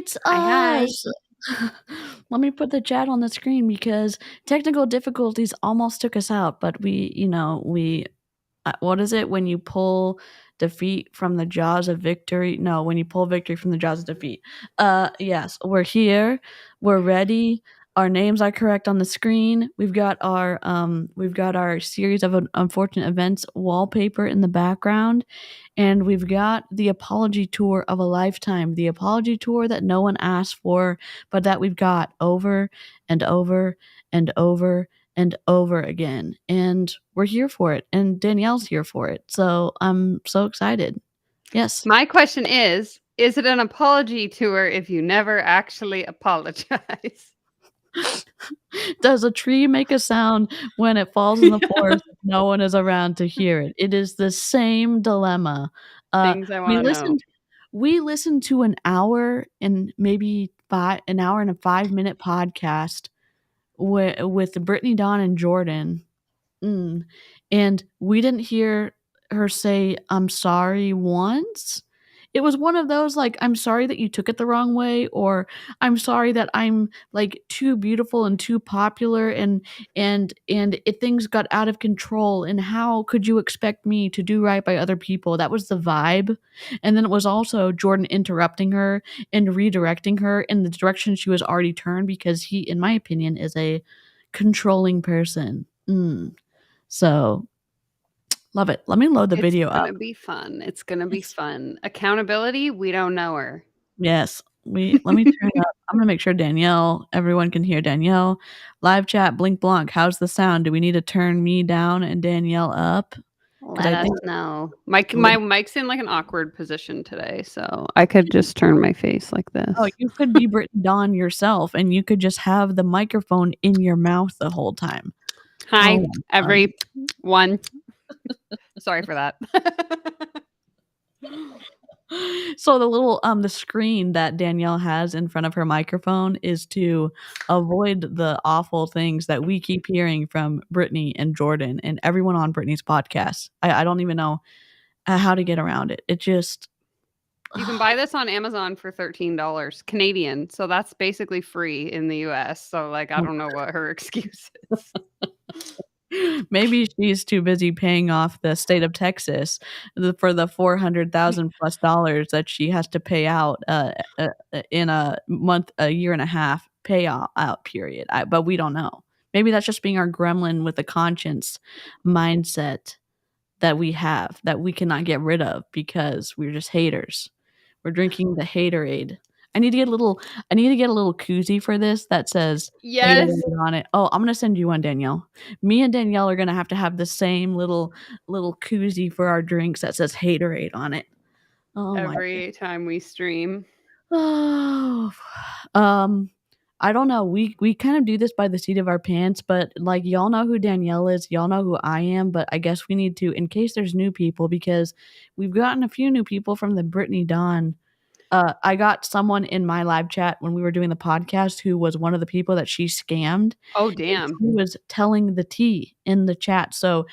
It's Hi. us. Let me put the chat on the screen because technical difficulties almost took us out, but we what is it when you pull defeat from the jaws of victory? No, when you pull victory from the jaws of defeat. Yes, we're here. We're ready. Our names are correct on the screen. We've got our series of unfortunate events wallpaper in the background, and we've got the apology tour of a lifetime, the apology tour that no one asked for, but that we've got over and over and over and over again. And we're here for it. And Danielle's here for it. So I'm so excited. Yes. My question is it an apology tour if you never actually apologize? Does a tree make a sound when it falls in the forest if no one is around to hear it? It is the same dilemma. Things I We want to know. listened to an hour and maybe an hour and a 5-minute podcast with Brittany Dawn and Jordan. And we didn't hear her say, "I'm sorry" once. It was one of those, like, "I'm sorry that you took it the wrong way," or "I'm sorry that I'm, like, too beautiful and too popular and things got out of control, and how could you expect me to do right by other people?" That was the vibe. And then it was also Jordan interrupting her and redirecting her in the direction she was already turned because he, in my opinion, is a controlling person. So, love it. Let me load the video up. It's gonna be fun. It's gonna be fun. Accountability, we don't know her. Yes. Let me turn it up. I'm gonna make sure everyone can hear Danielle. Live chat, blink blank. How's the sound? Do we need to turn me down and Danielle up? Let us know. My mic's in like an awkward position today, so I could just turn my face like this. Oh, you could be Brittany Dawn yourself, and you could just have the microphone in your mouth the whole time. Hi, everyone. Sorry for that. So the little the screen that Danielle has in front of her microphone is to avoid the awful things that we keep hearing from Brittany and Jordan and everyone on Brittany's podcast. I don't even know how to get around it. It just You can buy this on Amazon for $13 Canadian, so that's basically free in the US. So like I don't know what her excuse is. Maybe she's too busy paying off the state of Texas for the $400,000+ that she has to pay out in a year and a half payout period. But we don't know. Maybe that's just being our gremlin with a conscience mindset that we have that we cannot get rid of because we're just haters. We're drinking the haterade. I need to get a little koozie for this that says yes on it. Oh, I'm gonna send you one, Danielle. Me and Danielle are gonna have to have the same little koozie for our drinks that says haterade on it. Oh, every time we stream. Oh, I don't know. We kind of do this by the seat of our pants, but like y'all know who Danielle is, y'all know who I am, but I guess we need to, in case there's new people, because we've gotten a few new people from the Brittany Dawn. I got someone in my live chat when we were doing the podcast who was one of the people that she scammed. Oh, damn. She was telling the tea in the chat. So,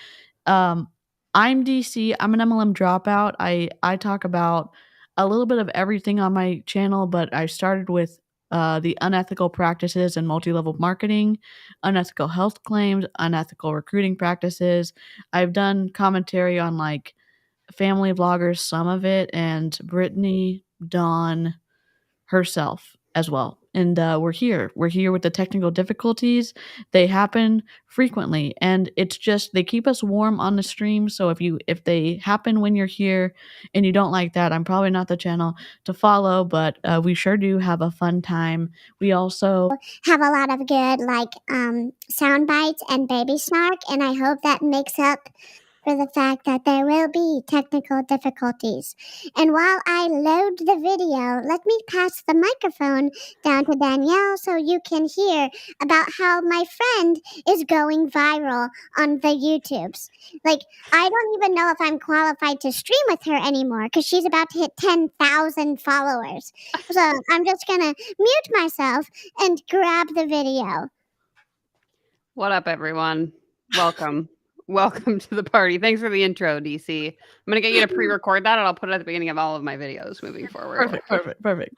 I'm DeeCee. I'm an MLM dropout. I talk about a little bit of everything on my channel, but I started with the unethical practices in multi-level marketing, unethical health claims, unethical recruiting practices. I've done commentary on like family vloggers, some of it, and Brittany Dawn herself as well. And we're here with the technical difficulties. They happen frequently, and it's just they keep us warm on the stream. So if they happen when you're here and you don't like that, I'm probably not the channel to follow, but we sure do have a fun time. We also have a lot of good sound bites and baby snark, and I hope that makes up for the fact that there will be technical difficulties. And while I load the video, let me pass the microphone down to Danielle so you can hear about how my friend is going viral on the YouTubes. Like, I don't even know if I'm qualified to stream with her anymore because she's about to hit 10,000 followers. So I'm just going to mute myself and grab the video. What up, everyone? Welcome. welcome to the party. Thanks for the intro, DeeCee. I'm going to get you to pre-record that, and I'll put it at the beginning of all of my videos moving forward. Perfect.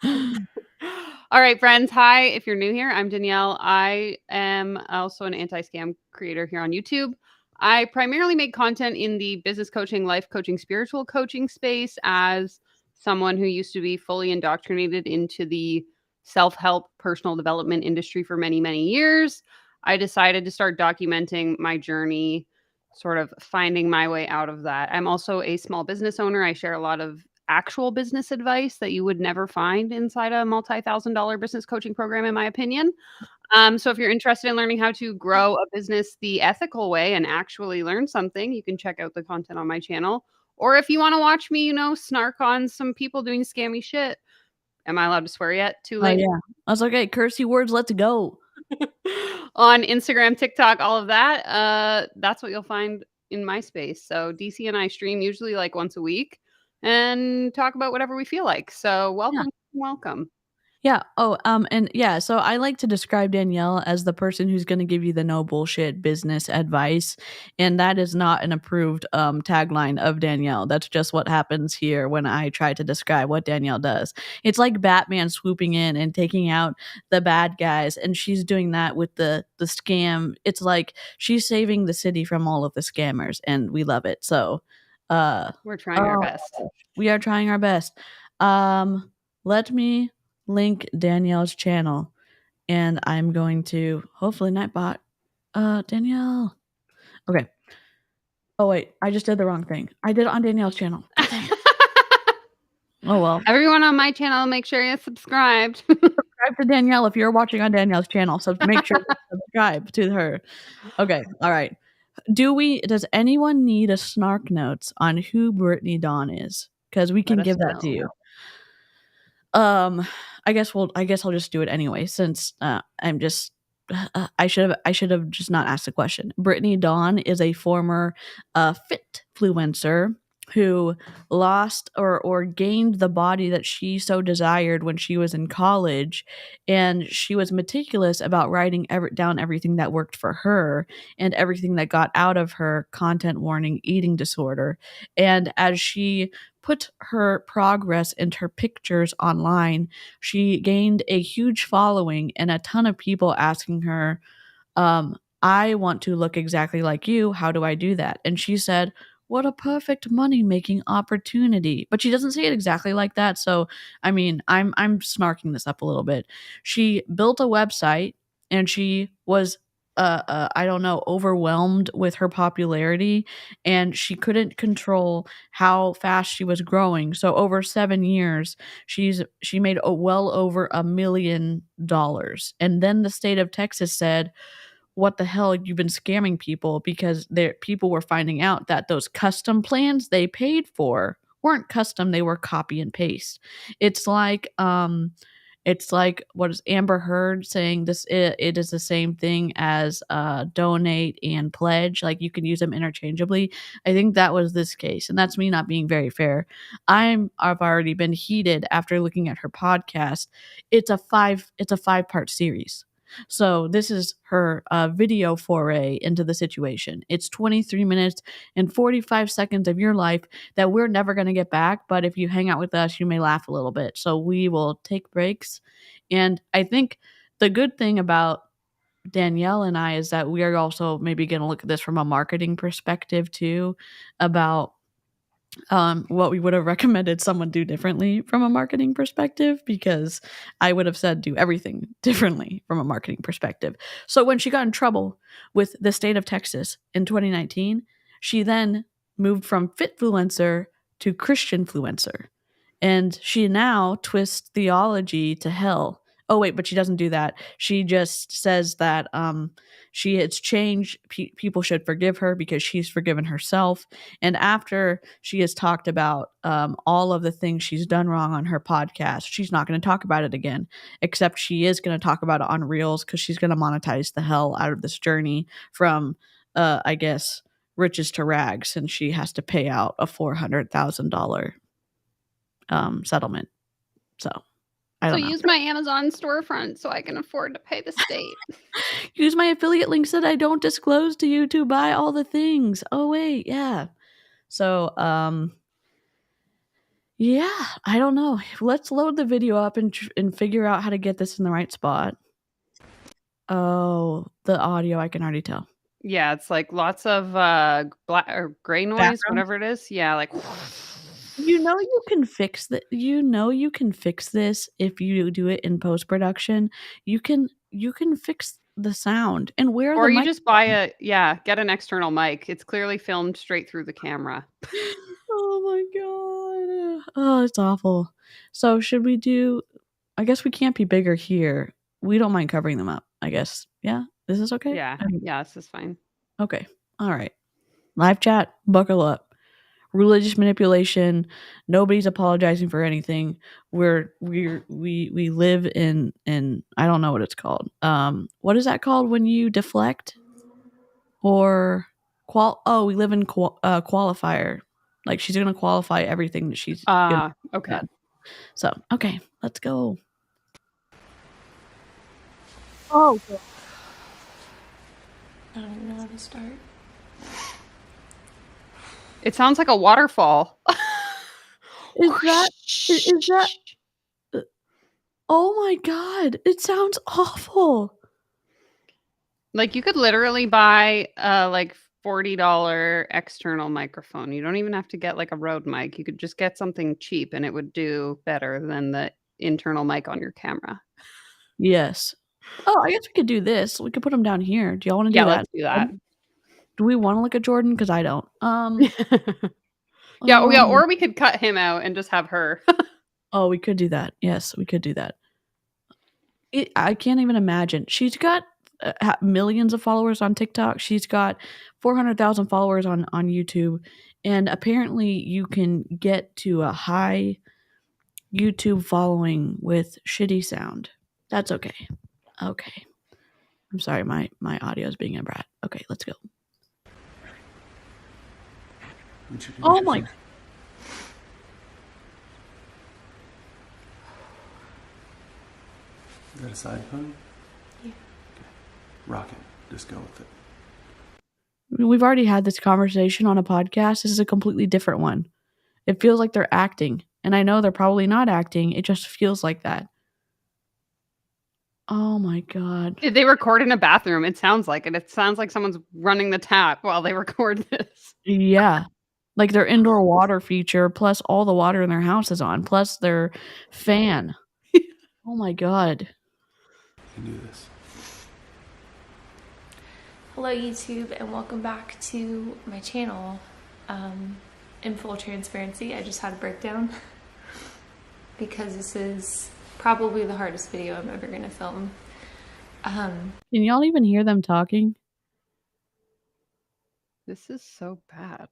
All right, friends. Hi. If you're new here, I'm Danielle. I am also an anti-scam creator here on YouTube. I primarily make content in the business coaching, life coaching, spiritual coaching space as someone who used to be fully indoctrinated into the self-help personal development industry for many, many years. I decided to start documenting my journey, sort of finding my way out of that. I'm also a small business owner. I share a lot of actual business advice that you would never find inside a multi-$1,000 business coaching program, in my opinion. So if you're interested in learning how to grow a business the ethical way and actually learn something, you can check out the content on my channel. Or if you want to watch me, snark on some people doing scammy shit. Am I allowed to swear yet? Too late? Yeah. I was like, hey, cursey words, let's go. On Instagram, TikTok, all of that. That's what you'll find in my space. So DeeCee and I stream usually like once a week and talk about whatever we feel like. So welcome. Yeah. Oh, and yeah, so I like to describe Danielle as the person who's going to give you the no bullshit business advice, and that is not an approved tagline of Danielle. That's just what happens here when I try to describe what Danielle does. It's like Batman swooping in and taking out the bad guys, and she's doing that with the scam. It's like she's saving the city from all of the scammers, and we love it. So, we're trying our best. We are trying our best. Let me link Danielle's channel, and I'm going to hopefully Nightbot. Danielle. Okay. Oh wait, I just did the wrong thing. I did it on Danielle's channel. Oh well. Everyone on my channel, make sure you're subscribed. Subscribe to Danielle if you're watching on Danielle's channel. So make sure to subscribe to her. Okay. All right. Does anyone need a snark notes on who Brittany Dawn is? Because we can give that to you. I guess I'll just do it anyway, since I'm just I should have just not asked the question. Brittany Dawn is a former fitfluencer who lost or gained the body that she so desired when she was in college, and she was meticulous about writing down everything that worked for her and everything that got out of her content warning eating disorder. And as she put her progress and her pictures online, she gained a huge following and a ton of people asking her, I want to look exactly like you. How do I do that? And she said, what a perfect money-making opportunity. But she doesn't say it exactly like that. So, I mean, I'm snarking this up a little bit. She built a website, and she was I don't know, overwhelmed with her popularity, and she couldn't control how fast she was growing. So over 7 years, she made well over $1 million. And then the state of Texas said, what the hell, you've been scamming people, because people were finding out that those custom plans they paid for weren't custom, they were copy and paste. It's like what is Amber Heard saying, it is the same thing as donate and pledge, like you can use them interchangeably. I think that was this case, and that's me not being very fair. I've already been heated after looking at her podcast. It's a 5-part series. So this is her video foray into the situation. It's 23 minutes and 45 seconds of your life that we're never going to get back. But if you hang out with us, you may laugh a little bit. So we will take breaks. And I think the good thing about Danielle and I is that we are also maybe going to look at this from a marketing perspective too, about what we would have recommended someone do differently from a marketing perspective, because I would have said do everything differently from a marketing perspective. So when she got in trouble with the state of Texas in 2019, she then moved from fitfluencer to Christianfluencer, and she now twists theology to hell. Oh wait, but she doesn't do that. She just says that she has changed. People should forgive her because she's forgiven herself. And after she has talked about all of the things she's done wrong on her podcast, she's not going to talk about it again, except she is going to talk about it on Reels, because she's going to monetize the hell out of this journey from, I guess, riches to rags, and she has to pay out a $400,000 settlement. So I So don't know. use my Amazon storefront so I can afford to pay the state. Use my affiliate links that I don't disclose to you to buy all the things. Oh wait, yeah. So, yeah, I don't know. Let's load the video up and figure out how to get this in the right spot. Oh, the audio, I can already tell. Yeah, it's like lots of black or gray noise, Background? whatever it is. Yeah, like You can fix that. You can fix this if you do it in post-production. You can fix the sound and where or the you mic. just buy get an external mic. It's clearly filmed straight through the camera. Oh my god. Oh, it's awful. So should we do, I guess we can't be bigger here. We don't mind covering them up, I guess. Yeah? This is okay? Yeah, this is fine. Okay. All right. Live chat, buckle up. Religious manipulation. Nobody's apologizing for anything. We live in I don't know what it's called. What is that called when you deflect? Or we live in qualifier. Like she's gonna qualify everything that she's gonna. Okay. So okay, let's go. Oh, I don't even know how to start. It sounds like a waterfall. Is that? Oh my god! It sounds awful. Like you could literally buy like $40 external microphone. You don't even have to get like a Rode mic. You could just get something cheap and it would do better than the internal mic on your camera. Yes. Oh, I guess we could do this. We could put them down here. Do y'all want to do that? Let's do that. Do we want to look at Jordan? Because I don't. Yeah, or we could cut him out and just have her. Oh, we could do that. Yes, we could do that. I can't even imagine. She's got millions of followers on TikTok. She's got 400,000 followers on YouTube. And apparently you can get to a high YouTube following with shitty sound. That's okay. Okay. I'm sorry, my audio is being a brat. Okay, let's go. Oh my. Is that a side pony? Yeah. Okay. Rock it. Just go with it. We've already had this conversation on a podcast. This is a completely different one. It feels like they're acting. And I know they're probably not acting. It just feels like that. Oh my god. Did they record in a bathroom? It sounds like it. It sounds like someone's running the tap while they record this. Yeah. Like their indoor water feature, plus all the water in their house is on, plus their fan. Oh my god. You can do this. Hello YouTube and welcome back to my channel. In full transparency, I just had a breakdown because this is probably the hardest video I'm ever going to film. Can y'all even hear them talking? This is so bad.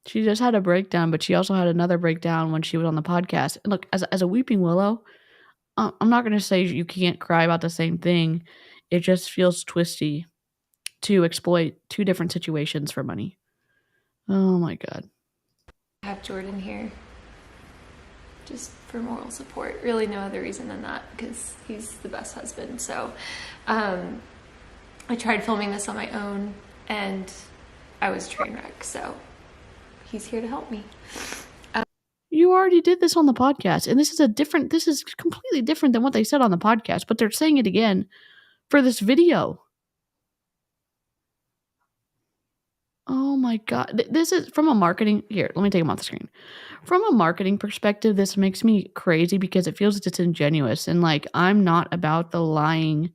She just had a breakdown, but she also had another breakdown when she was on the podcast. And look, as a weeping willow, I'm not going to say you can't cry about the same thing. It just feels twisty to exploit two different situations for money. Oh my god. I have Jordan here just for moral support. Really no other reason than that because he's the best husband. So I tried filming this on my own and I was a train wreck. So he's here to help me. You already did this on the podcast, and this is completely different than what they said on the podcast, but they're saying it again for this video. Oh my god. This is from a marketing, here, let me take them off the screen. From a marketing perspective, this makes me crazy because it feels disingenuous, and like I'm not about the lying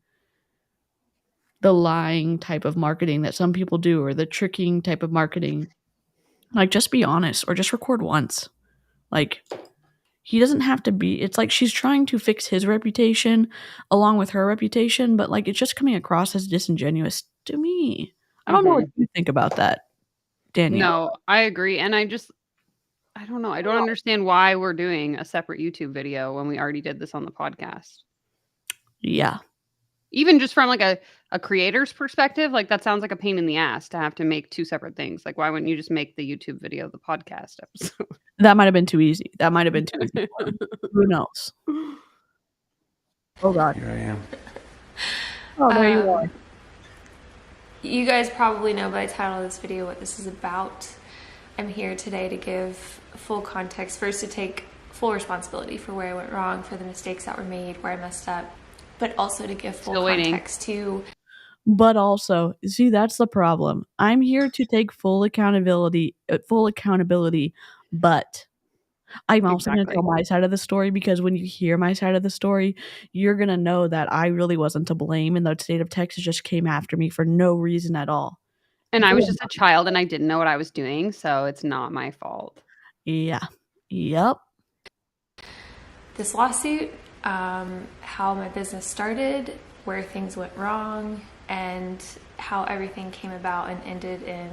type of marketing that some people do, or the tricking type of marketing. Like, just be honest, or just record once. Like, he doesn't have to be, it's like she's trying to fix his reputation along with her reputation, but like it's just coming across as disingenuous to me. I don't know what you think about that, Danielle. No, I agree. And I don't know. I don't understand why we're doing a separate YouTube video when we already did this on the podcast. Yeah. Even just from like a creator's perspective, like that sounds like a pain in the ass to have to make two separate things. Like, why wouldn't you just make the YouTube video, the podcast episode? That might have been too easy. Who knows? Oh God. Here I am. Oh, there you are. You guys probably know by the title of this video what this is about. I'm here today to give full context. First, to take full responsibility for where I went wrong, for the mistakes that were made, where I messed up, but also to give full context to... But also, see, that's the problem. I'm here to take full accountability, but I'm also going to tell my side of the story, because when you hear my side of the story, you're going to know that I really wasn't to blame, and the state of Texas just came after me for no reason at all. And I was just a child and I didn't know what I was doing, so it's not my fault. Yeah. Yep. This lawsuit, how my business started, where things went wrong, and how everything came about and ended in...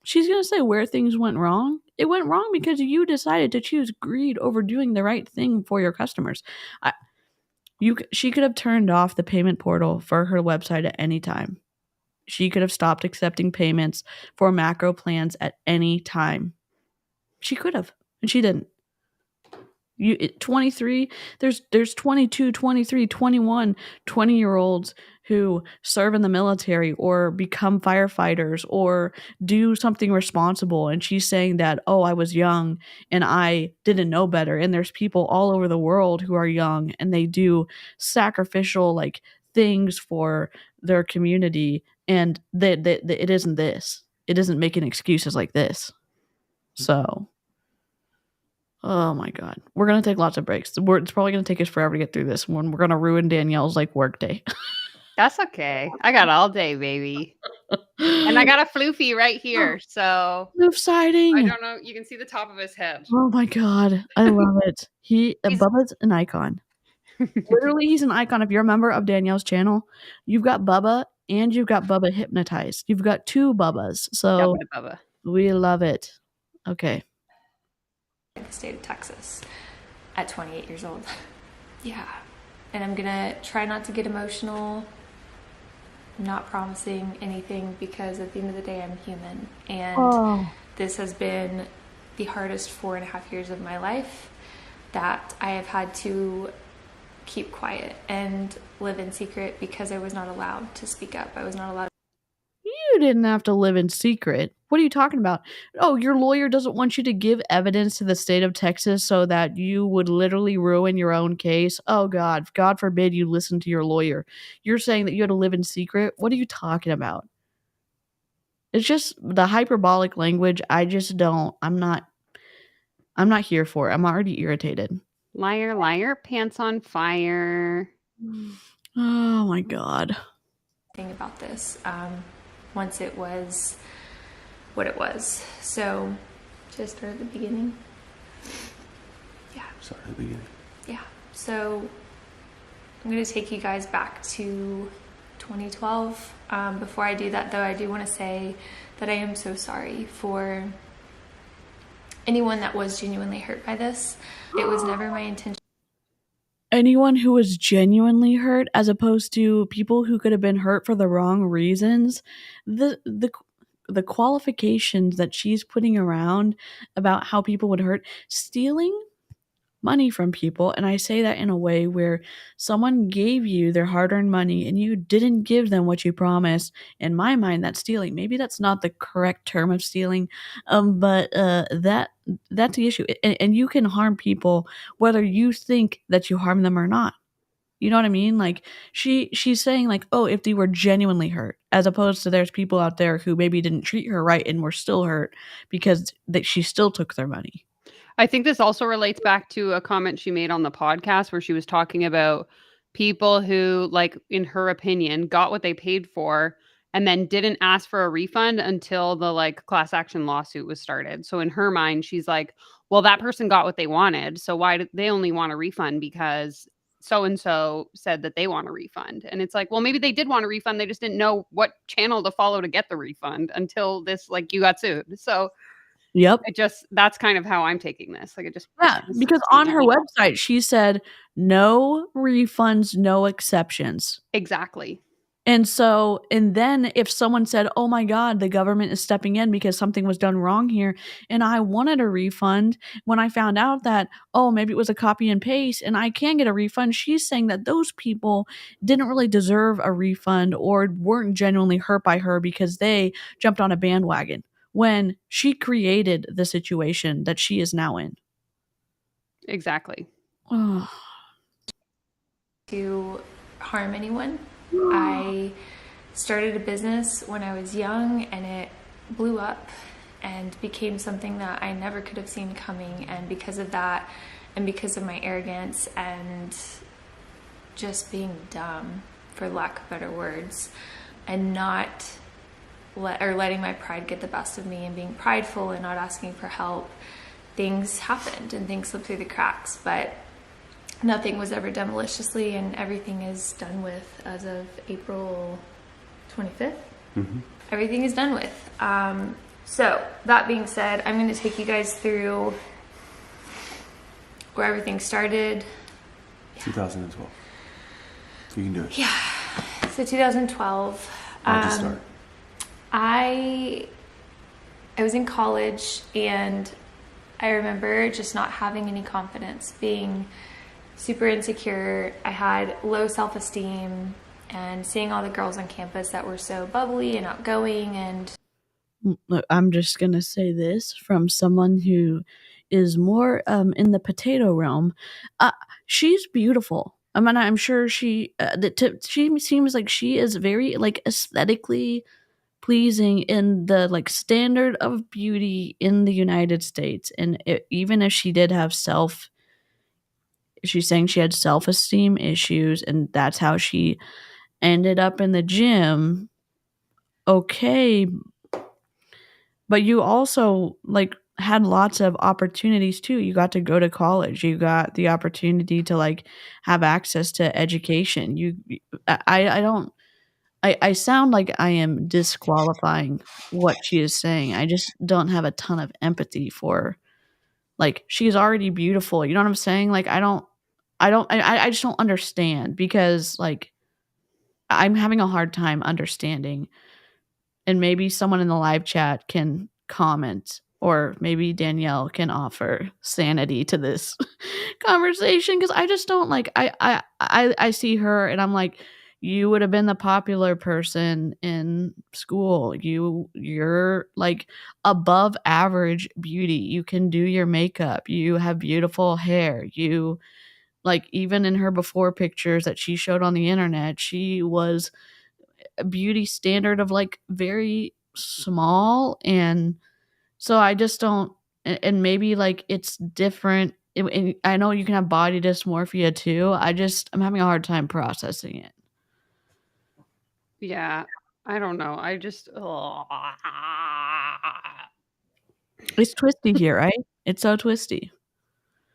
She's going to say where things went wrong. It went wrong because you decided to choose greed over doing the right thing for your customers. She could have turned off the payment portal for her website at any time. She could have stopped accepting payments for macro plans at any time. She could have, and she didn't. 23, there's 22, 23, 21, 20-year-olds who serve in the military or become firefighters or do something responsible, and she's saying that, oh, I was young and I didn't know better. And there's people all over the world who are young and they do sacrificial like things for their community, and it isn't this. It isn't making excuses like this. So oh my God. We're going to take lots of breaks. It's probably going to take us forever to get through this one. We're going to ruin Danielle's like work day. That's okay. I got all day, baby. And I got a floofy right here. So Floof sighting. I don't know. You can see the top of his head. Oh my God. I love it. Bubba's an icon. Literally, he's an icon. If you're a member of Danielle's channel, you've got Bubba and you've got Bubba Hypnotized. You've got two Bubbas. So Bubba. We love it. Okay. In the state of Texas at 28 years old. Yeah. And I'm gonna try not to get emotional. I'm not promising anything, because at the end of the day, I'm human. And this has been the hardest 4.5 years of my life that I have had to keep quiet and live in secret, because I was not allowed to speak up. I was not allowed. You didn't have to live in secret. What are you talking about? Oh, your lawyer doesn't want you to give evidence to the state of Texas so that you would literally ruin your own case. Oh God forbid you listen to your lawyer. You're saying that you had to live in secret? What are you talking about? It's just the hyperbolic language. I'm not here for it. I'm already irritated. Liar, liar, pants on fire. Oh my God. Thing about this, once it was what it was. So just start at the beginning. Yeah. Start at the beginning. Yeah. So I'm going to take you guys back to 2012. Before I do that, though, I do want to say that I am so sorry for anyone that was genuinely hurt by this. It was never my intention. Anyone who was genuinely hurt, as opposed to people who could have been hurt for the wrong reasons. The qualifications that she's putting around about how people would hurt, stealing money from people, and I say that in a way where someone gave you their hard-earned money and you didn't give them what you promised. In my mind, that's stealing. Maybe that's not the correct term of stealing, but that's the issue. And you can harm people whether you think that you harm them or not. You know what I mean? Like she's saying like, oh, if they were genuinely hurt, as opposed to there's people out there who maybe didn't treat her right and were still hurt because she still took their money. I think this also relates back to a comment she made on the podcast where she was talking about people who, like, in her opinion, got what they paid for and then didn't ask for a refund until the like class action lawsuit was started. So in her mind, she's like, well, that person got what they wanted. So why did they only want a refund? Because so-and-so said that they want a refund. And it's like, well, maybe they did want a refund. They just didn't know what channel to follow to get the refund until this, like, you got sued. So Yep. That's kind of how I'm taking this. Like, it just Yeah, because on her website, she said, no refunds, no exceptions. Exactly. And so, and then if someone said, oh my God, the government is stepping in because something was done wrong here, and I wanted a refund, when I found out that, oh, maybe it was a copy and paste and I can get a refund, she's saying that those people didn't really deserve a refund or weren't genuinely hurt by her because they jumped on a bandwagon when she created the situation that she is now in. Exactly. To harm anyone. I started a business when I was young and it blew up and became something that I never could have seen coming, and because of that and because of my arrogance and just being dumb, for lack of better words, and not letting my pride get the best of me and being prideful and not asking for help, things happened and things slipped through the cracks. But nothing was ever done maliciously, and everything is done with as of April 25th. Mm-hmm. Everything is done with. So that being said, I'm going to take you guys through where everything started. 2012. You can do it. Yeah. So 2012. How'd you start? I was in college, and I remember just not having any confidence, being super insecure. I had low self-esteem, and seeing all the girls on campus that were so bubbly and outgoing. And Look, I'm just going to say this from someone who is more in the potato realm. She's beautiful. I mean, I'm sure she seems like she is very like aesthetically pleasing in the like standard of beauty in the United States. And even if she did have she's saying she had self-esteem issues and that's how she ended up in the gym. Okay, but you also like had lots of opportunities too. You got to go to college. You got the opportunity to like have access to education. I sound like I am disqualifying what she is saying. I just don't have a ton of empathy for, like, she's already beautiful. You know what I'm saying? Like, I just don't understand because like I'm having a hard time understanding, and maybe someone in the live chat can comment, or maybe Danielle can offer sanity to this conversation, because I just don't like I see her and I'm like, you would have been the popular person in school. You're like above average beauty. You can do your makeup. You have beautiful hair. You like, even in her before pictures that she showed on the internet, she was a beauty standard of like very small. And so I just don't, and maybe like it's different. And I know you can have body dysmorphia too. I'm having a hard time processing it. Yeah. I don't know. I just It's twisty here, right? It's so twisty.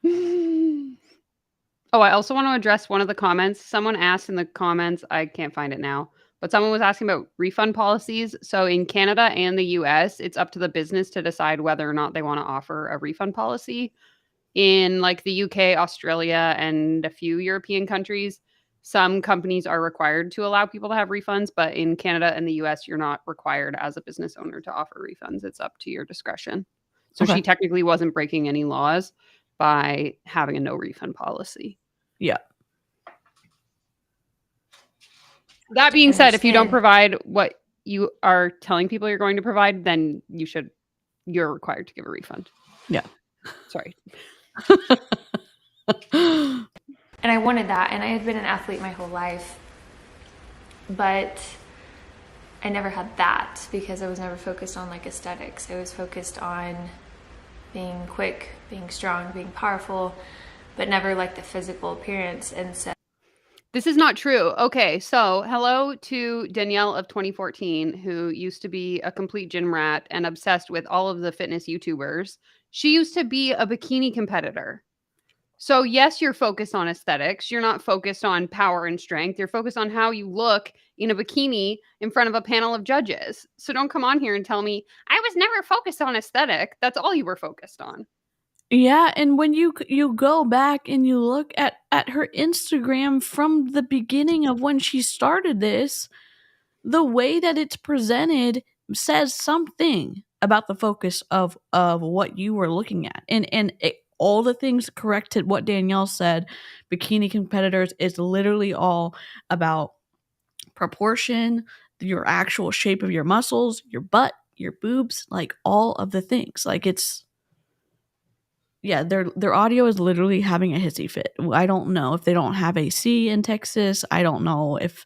Oh, I also want to address one of the comments. Someone asked in the comments, I can't find it now, but someone was asking about refund policies. So in Canada and the US, it's up to the business to decide whether or not they want to offer a refund policy. In like the UK, Australia, and a few European countries, some companies are required to allow people to have refunds, but in Canada and the US, you're not required as a business owner to offer refunds. It's up to your discretion. So Okay. she technically wasn't breaking any laws by having a no refund policy. Yeah. That being said, if you don't provide what you are telling people you're going to provide, then you're required to give a refund. Yeah. Sorry. And I wanted that, and I had been an athlete my whole life, but I never had that because I was never focused on like aesthetics. I was focused on being quick, being strong, being powerful, but never like the physical appearance. And so this is not true. Okay, so hello to Danielle of 2014, who used to be a complete gym rat and obsessed with all of the fitness YouTubers. She used to be a bikini competitor. So yes, you're focused on aesthetics. You're not focused on power and strength. You're focused on how you look in a bikini in front of a panel of judges. So don't come on here and tell me I was never focused on aesthetic. That's all you were focused on. Yeah, and when you go back and you look at her Instagram from the beginning of when she started this, the way that it's presented says something about the focus of what you were looking at. And all the things corrected what Danielle said. Bikini competitors is literally all about proportion, your actual shape of your muscles, your butt, your boobs, like all of the things. Like it's yeah, their audio is literally having a hissy fit. I don't know if they don't have AC in Texas. I don't know if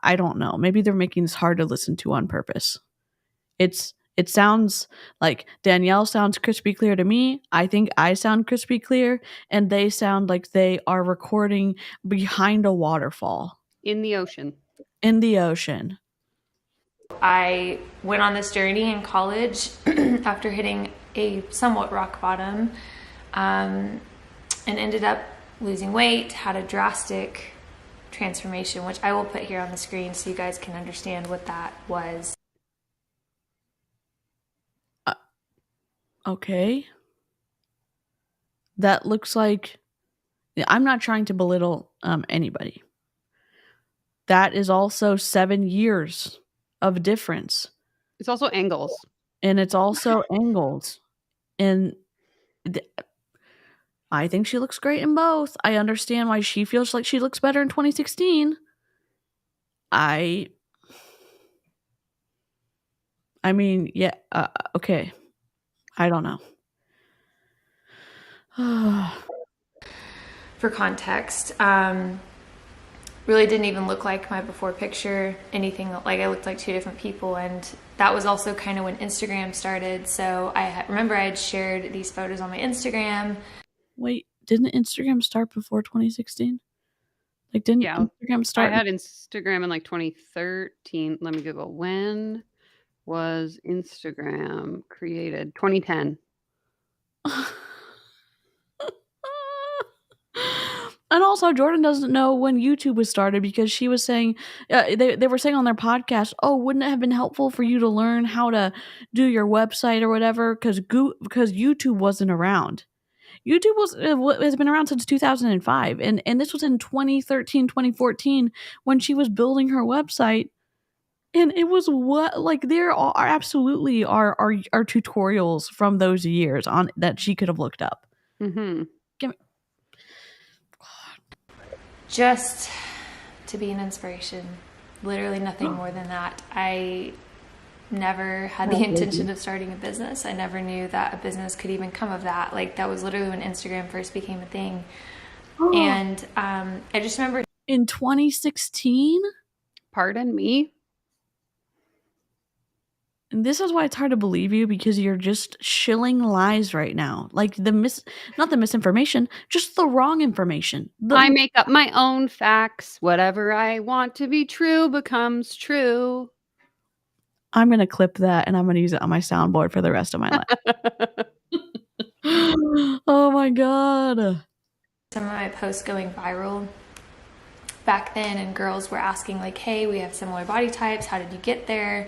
I don't know. Maybe they're making this hard to listen to on purpose. It sounds like Danielle sounds crispy clear to me. I think I sound crispy clear, and they sound like they are recording behind a waterfall In the ocean. in the ocean. I went on this journey in college after hitting a somewhat rock bottom, and ended up losing weight, had a drastic transformation, which I will put here on the screen so you guys can understand what that was. Okay. That looks like I'm not trying to belittle anybody. That is also 7 years of difference. It's also angles. And it's also angles. And I think she looks great in both. I understand why she feels like she looks better in 2016. I mean, yeah, okay. I don't know. For context, really didn't even look like my before picture, anything. Like I looked like two different people, and that was also kind of when Instagram started. So remember I had shared these photos on my Instagram. Wait, didn't Instagram start before 2016? Like, didn't Instagram start? I had Instagram in like 2013. Let me Google. When was Instagram created? 2010. And also, Jordan doesn't know when YouTube was started because she was saying, they were saying on their podcast, oh, wouldn't it have been helpful for you to learn how to do your website or whatever? Because YouTube wasn't around. YouTube has been around since 2005. And this was in 2013, 2014 when she was building her website. And it was there are absolutely are tutorials from those years on that she could have looked up. Mm-hmm. Just to be an inspiration. Literally nothing more than that. I never had the intention of starting a business. I never knew that a business could even come of that. Like that was literally when Instagram first became a thing. And I just remember in 2016. Pardon me. And this is why it's hard to believe you, because you're just shilling lies right now. Like not the misinformation, just the wrong information. I make up my own facts. Whatever I want to be true becomes true. I'm going to clip that and I'm going to use it on my soundboard for the rest of my life. Oh my God. Some of my posts going viral back then, and girls were asking like, hey, we have similar body types. How did you get there?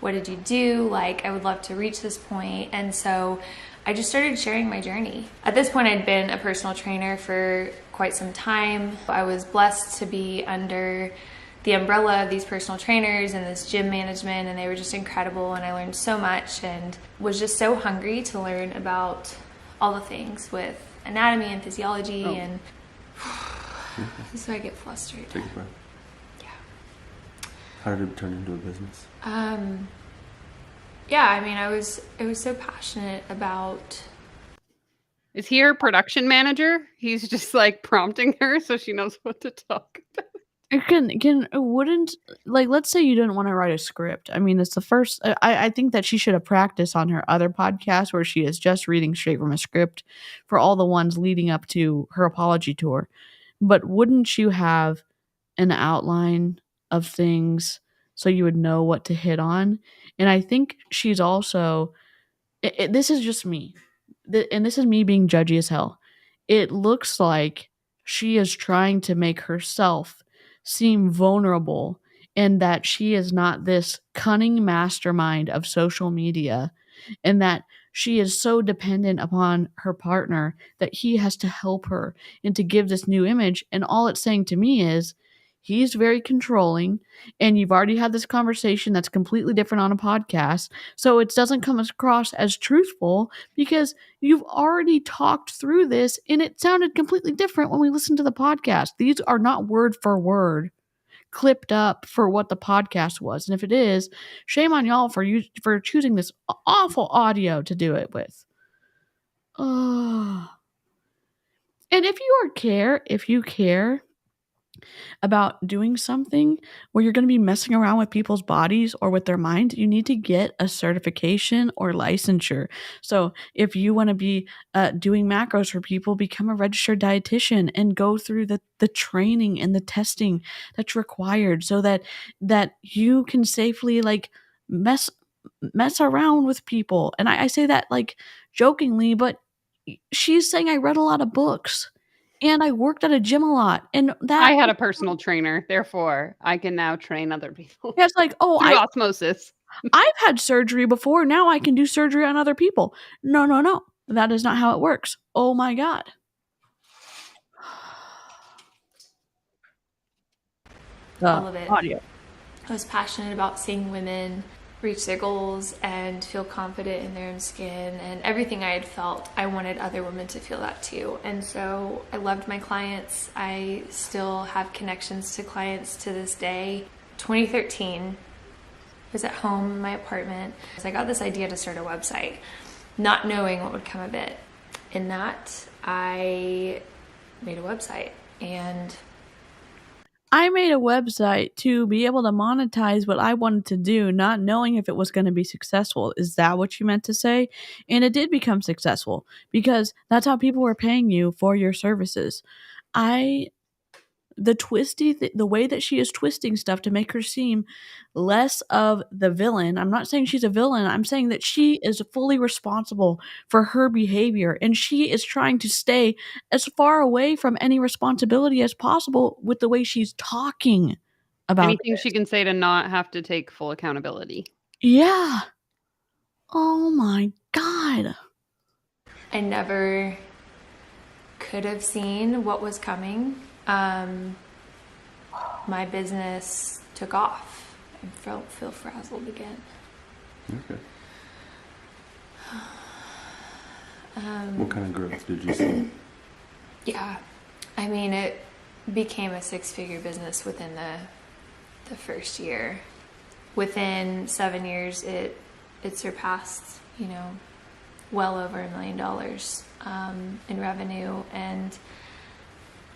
What did you do? Like, I would love to reach this point. And so I just started sharing my journey. At this point, I'd been a personal trainer for quite some time. I was blessed to be under the umbrella of these personal trainers and this gym management, and they were just incredible, and I learned so much and was just so hungry to learn about all the things with anatomy and physiology. And this is where I get flustered. Take a breath. How did it turn into a business? Yeah, I mean, I was so passionate about. Is he her production manager? He's just like prompting her so she knows what to talk about. Wouldn't, like, let's say you didn't want to write a script. I mean, it's the first, I think that she should have practiced on her other podcast where she is just reading straight from a script for all the ones leading up to her apology tour. But wouldn't you have an outline of things so you would know what to hit on? And I think she's also, this is just me, and this is me being judgy as hell. it looks like she is trying to make herself seem vulnerable and that she is not this cunning mastermind of social media and that she is so dependent upon her partner that he has to help her and to give this new image. And all it's saying to me is he's very controlling, and you've already had this conversation that's completely different on a podcast. So it doesn't come across as truthful because you've already talked through this and it sounded completely different when we listened to the podcast. These are not word for word clipped up for what the podcast was. And if it is, shame on y'all for choosing this awful audio to do it with. Oh. And if you care about doing something where you're going to be messing around with people's bodies or with their minds, you need to get a certification or licensure. So if you want to be doing macros for people, become a registered dietitian and go through the training and the testing that's required so that you can safely like mess around with people. And I say that like jokingly, but she's saying I read a lot of books. And I worked at a gym a lot. And that I had a personal trainer, therefore I can now train other people. it's like, oh, through osmosis. I've had surgery before. Now I can do surgery on other people. No. That is not how it works. Oh my God. All of it. Audio. I was passionate about seeing women reach their goals and feel confident in their own skin, and everything I had felt, I wanted other women to feel that too. And so I loved my clients. I still have connections to clients to this day. 2013, I was at home in my apartment. So I got this idea to start a website, not knowing what would come of it. In that, I made a website, and I made a website to be able to monetize what I wanted to do, not knowing if it was going to be successful. Is that what you meant to say? And it did become successful because that's how people were paying you for your services. The way that she is twisting stuff to make her seem less of the villain. I'm not saying she's a villain. I'm saying that she is fully responsible for her behavior, and she is trying to stay as far away from any responsibility as possible with the way she's talking about anything this. she can say to not have to take full accountability. Yeah. Oh my God. I never could have seen what was coming. My business took off. I feel frazzled again. Okay. What kind of growth did you see? Yeah. I mean, it became a 6-figure business within the first year. Within 7 years, it surpassed, well over $1 million in revenue. And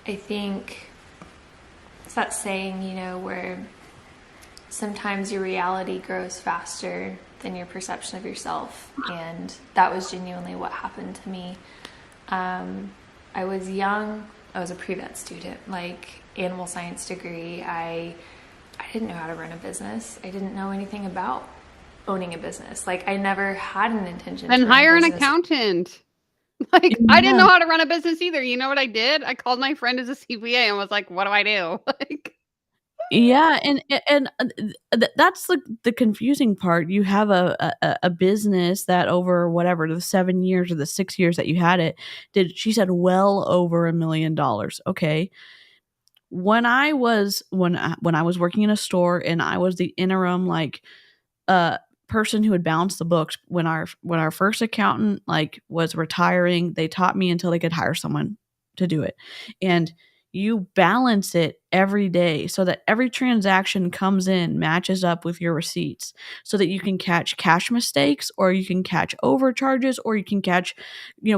I think it's that saying, where sometimes your reality grows faster than your perception of yourself. And that was genuinely what happened to me. I was young. I was a pre-vet student, like animal science degree. I didn't know how to run a business. I didn't know anything about owning a business. Like, I never had an intention Then to hire run a an business. Accountant. Like, I didn't know how to run a business either. You know what I did? I called my friend as a CPA and was like, what do I do? Like, Yeah, and that's the confusing part. You have a business that over whatever the 7 years or the 6 years that you had it she said well over $1 million. Okay. When I was working in a store and I was the interim person who would balance the books when our first accountant was retiring, they taught me until they could hire someone to do it. And you balance it every day so that every transaction comes in matches up with your receipts so that you can catch cash mistakes, or you can catch overcharges, or you can catch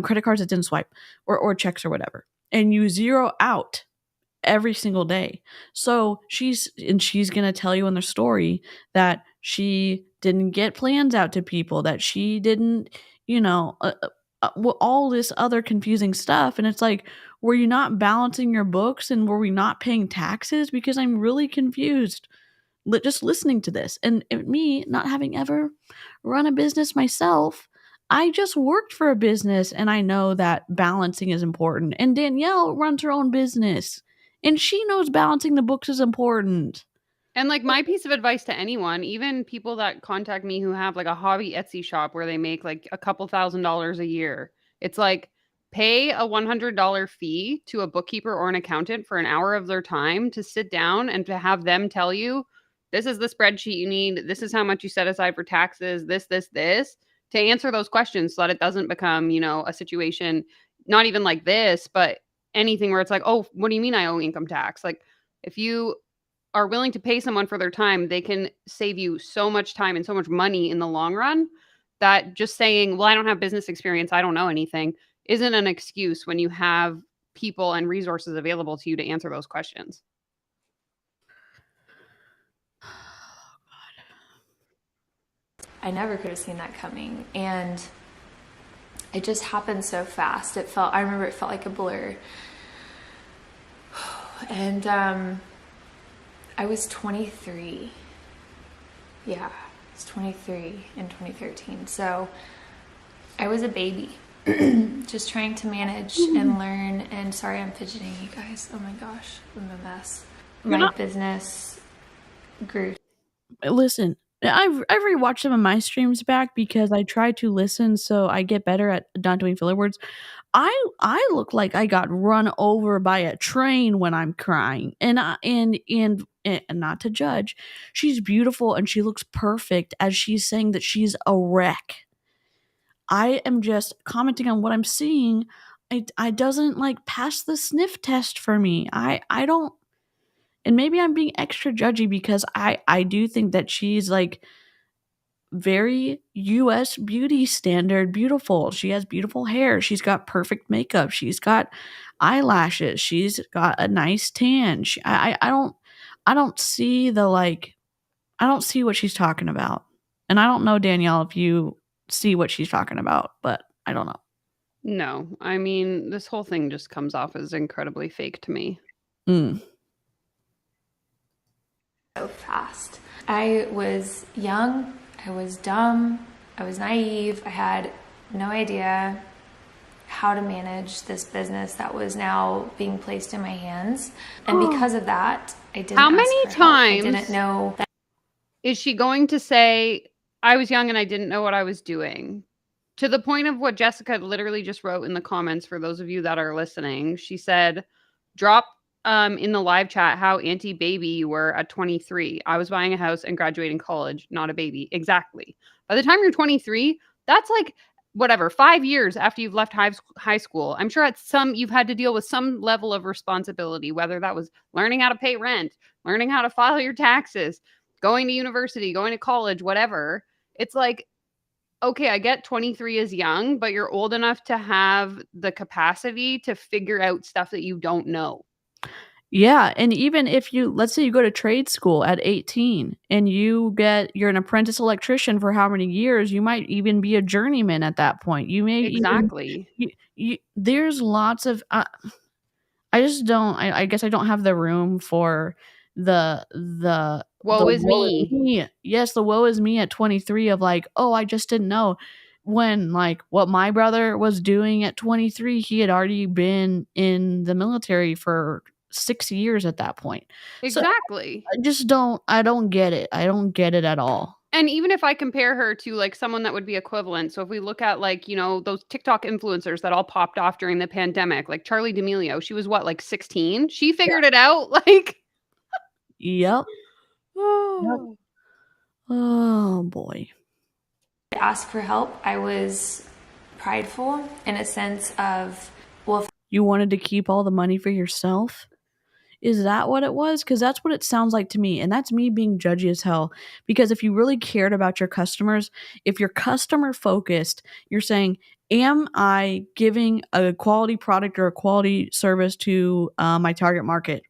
credit cards that didn't swipe, or checks or whatever, and you zero out every single day. So she's going to tell you in the story that she didn't get plans out to people, that she didn't, all this other confusing stuff. And it's like, were you not balancing your books, and were we not paying taxes? Because I'm really confused just listening to this. And me not having ever run a business myself, I just worked for a business and I know that balancing is important. And Danielle runs her own business and she knows balancing the books is important. And like my piece of advice to anyone, even people that contact me who have like a hobby Etsy shop where they make like a couple $1,000s a year, it's like pay a $100 fee to a bookkeeper or an accountant for an hour of their time to sit down and to have them tell you, this is the spreadsheet you need. This is how much you set aside for taxes, this, to answer those questions so that it doesn't become, you know, a situation, not even like this, but anything where it's like, oh, what do you mean I owe income tax? Like if you are willing to pay someone for their time, they can save you so much time and so much money in the long run that just saying, well, I don't have business experience, I don't know anything, isn't an excuse when you have people and resources available to you to answer those questions. I never could have seen that coming. And it just happened so fast. I remember it felt like a blur. And I was 23. Yeah, I was 23 in 2013. So I was a baby, just trying to manage and learn. And sorry, I'm fidgeting, you guys. Oh my gosh, I'm a mess. My business grew. Listen, I've rewatched some of my streams back because I try to listen so I get better at not doing filler words. I look like I got run over by a train when I'm crying, and not to judge, she's beautiful and she looks perfect as she's saying that she's a wreck. I am just commenting on what I'm seeing. I doesn't like pass the sniff test for me. I don't, and maybe I'm being extra judgy because I do think that she's like very US beauty standard beautiful. She has beautiful hair. She's got perfect makeup. She's got eyelashes. She's got a nice tan. I don't see the like I don't see what she's talking about. And I don't know, Danielle, if you see what she's talking about, but I don't know. No, I mean, this whole thing just comes off as incredibly fake to me. So fast. I was young, I was dumb, I was naive, I had no idea how to manage this business that was now being placed in my hands. And because of that, I didn't How ask many for help. times I didn't know that. Is she going to say, I was young and I didn't know what I was doing? To the point of what Jessica literally just wrote in the comments, for those of you that are listening, she said, drop in the live chat how anti-baby you were at 23. I was buying a house and graduating college, not a baby. Exactly. By the time you're 23, that's like whatever, 5 years after you've left high school. I'm sure you've had to deal with some level of responsibility, whether that was learning how to pay rent, learning how to file your taxes, going to university, going to college, whatever. It's like, okay, I get 23 is young, but you're old enough to have the capacity to figure out stuff that you don't know. Yeah, and even if let's say you go to trade school at 18 and you're an apprentice electrician for how many years, you might even be a journeyman at that point. You may exactly. There's lots of I just don't I guess I don't have the room for the woe is me. Yes, the woe is me at 23 of like, oh, I just didn't know. When like what my brother was doing at 23, he had already been in the military for 6 years at that point. Exactly. So I don't get it. I don't get it at all. And even if I compare her to like someone that would be equivalent, so if we look at like, you know, those TikTok influencers that all popped off during the pandemic, like Charli D'Amelio, she was what, like 16? She figured it out, like. Yep. Oh. Oh boy. To ask for help, I was prideful in a sense of, well, you wanted to keep all the money for yourself? Is that what it was? Because that's what it sounds like to me. And that's me being judgy as hell. Because if you really cared about your customers, if you're customer focused, you're saying, am I giving a quality product or a quality service to my target market?